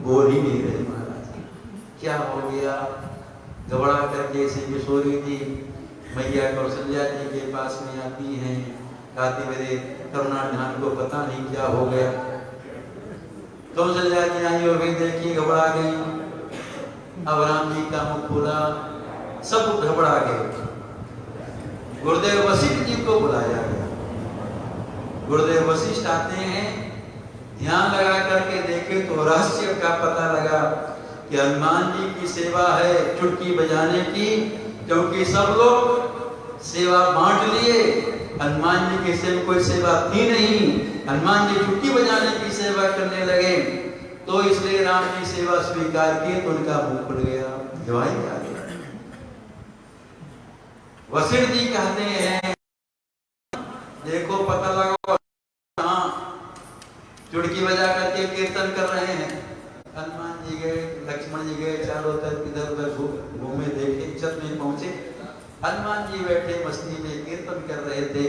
बोल ही नहीं रहे महाराज, क्या हो गया। घबरा करके सी किशोरी जी मैया कौशल्या जी के पास में आती हैं, कहती मेरे करुणा निधान को पता नहीं क्या हो गया। कौशल्या जी आई और देखी, घबरा गई। अब राम जी का मुख खुला, सब घबरा गए। गुरुदेव वशिष्ठ जी को बुलाया गया। गुरुदेव वशिष्ठ आते हैं, ध्यान लगा करके देखे तो रहस्य का पता लगा कि हनुमान जी की सेवा है चुटकी बजाने की, क्योंकि सब लोग सेवा बांट लिए, हनुमान जी की सेवा कोई सेवा थी नहीं। हनुमान जी चुटकी बजाने की सेवा करने लगे, तो इसलिए राम जी सेवा स्वीकार किए, तो उनका मुंह खुल गया, जवाई आ गया। वशिष्ठ जी कहते हैं, देखो पता लगा, हाँ चुटकी बजा करके कीर्तन कर रहे हैं। हनुमान जी गए, लक्ष्मण जी गए, चारों तरफ इधर उधर घूमे, देखे, छत में पहुंचे। हनुमान जी बैठे मस्ती में कीर्तन कर रहे थे।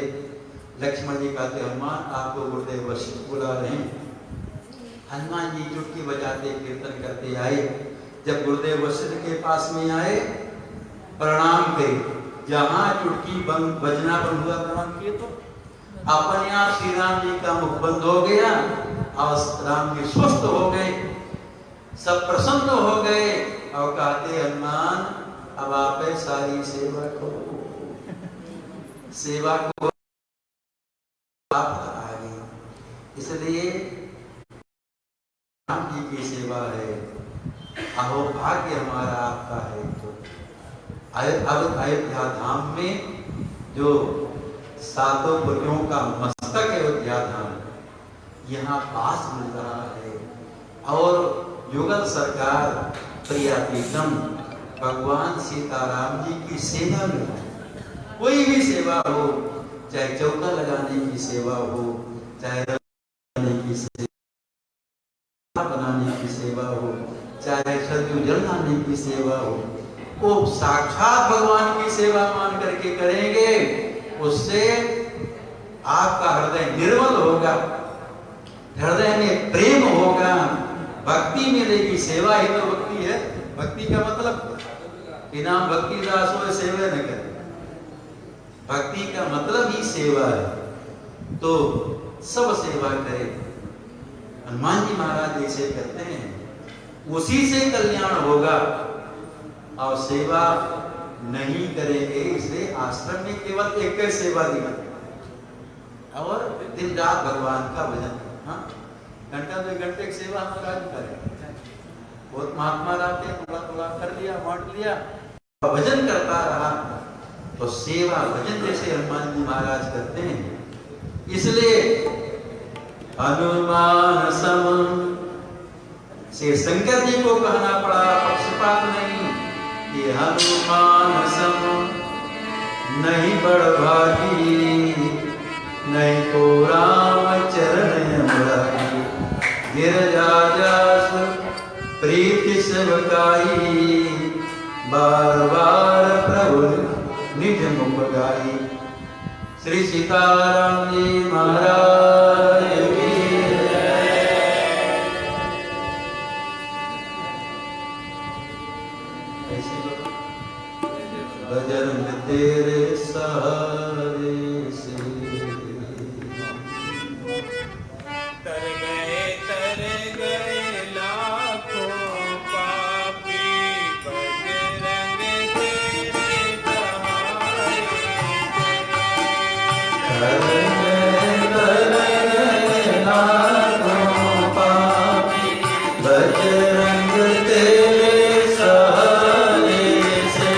लक्ष्मण जी कहते, हनुमान आपको गुरुदेव वशिष्ठ बुला रहे हैं। हनुमान जी चुटकी बजाते कीर्तन करते आए। जब गुरुदेव वशिष्ठ के पास में आए, प्रणाम करे, जहां चुटकी बजना बंद हुआ, प्रणाम किए, तो अपने आप श्री राम जी का मुख बंद हो गया और राम जी स्वस्थ हो गए, सब प्रसन्न हो गए और कहते, हनुमान अब आप सारी सेवा करो, सेवा को आप आ गई, इसलिए राम जी की सेवा है, अहो भाग्य हमारा आपका है। तो अयोध्या धाम में जो सातों पुरियों का मस्तक अयोध्या धाम, यहाँ पास मिल रहा है। और युगल सरकार प्रिया प्रीतम भगवान सीताराम जी की सेवा में हो। कोई भी सेवा हो, चाहे चौका लगाने की सेवा हो, चाहे की सेवा बनाने की सेवा हो, चाहे सब्जी जलाने की सेवा हो, वो साक्षात भगवान की सेवा मान करके करेंगे। उससे आपका हृदय निर्मल होगा, हृदय में प्रेम होगा, भक्ति मिलेगी। सेवा ही तो भक्ति है। भक्ति का मतलब इनाम भक्ति दास हो सेवा न करे, भक्ति का मतलब ही सेवा है। तो सब सेवा करे। हनुमान जी महाराज जैसे करते हैं, उसी से कल्याण होगा। और सेवा नहीं करेंगे, इसलिए आश्रम में केवल एक ही सेवा दिया और दिन रात भगवान का भजन। हाँ, घंटा 2 घंटे की सेवा हमारा करें। बहुत महात्मा रहते, थोड़ा थोड़ा कर दिया, बांट लिया, भजन करता रहा। तो सेवा भजन जैसे हनुमान जी महाराज करते हैं। इसलिए हनुमान सम से शंकर जी को कहना पड़ा, पक्षपात नहीं, कि हनुमान सम नहीं बड़भागी, नहीं को राम चरण मुरारी, गिरजा जासु प्रीति सेवकाई, बार बार प्रभु निज मुख गाई। श्री सीताराम जी महाराज की बजरंग तेरे सहारे से तर गए लाखों पापी, बजरंग तेरे सहारे। तर गए लाखों पापी, बजरंग तेरे सहारे से।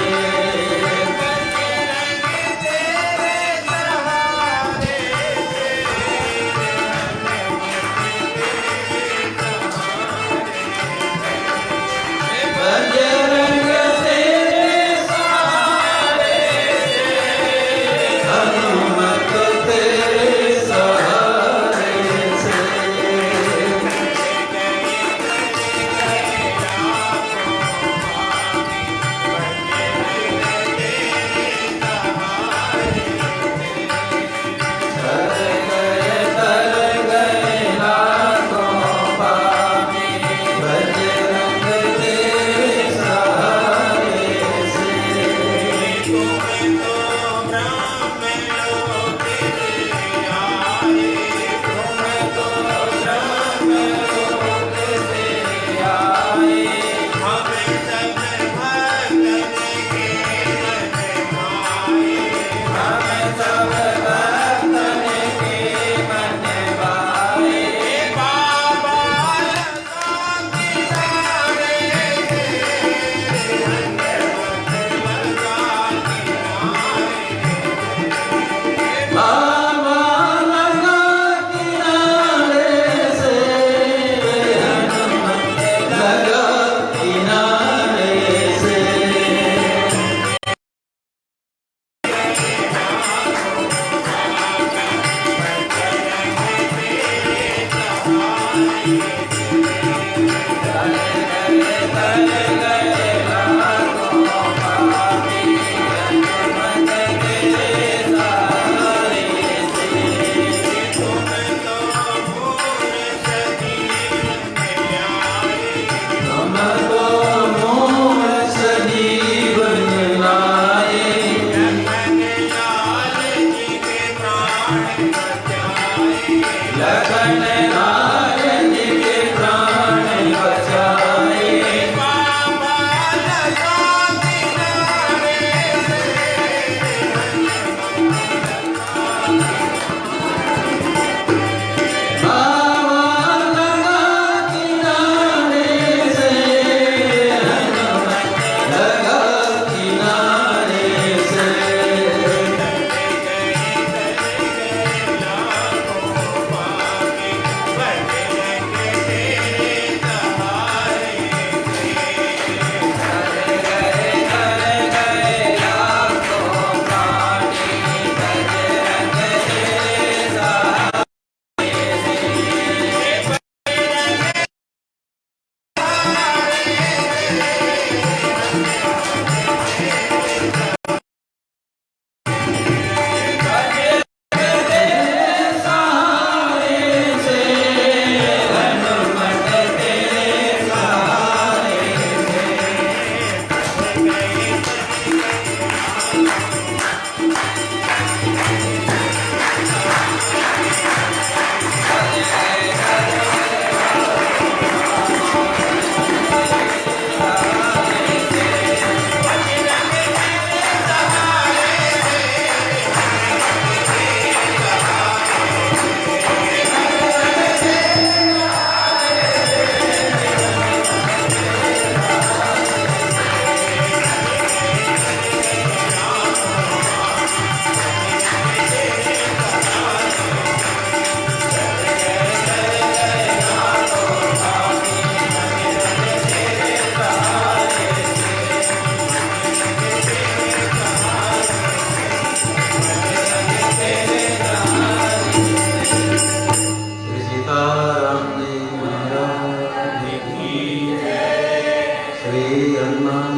वे अन्ना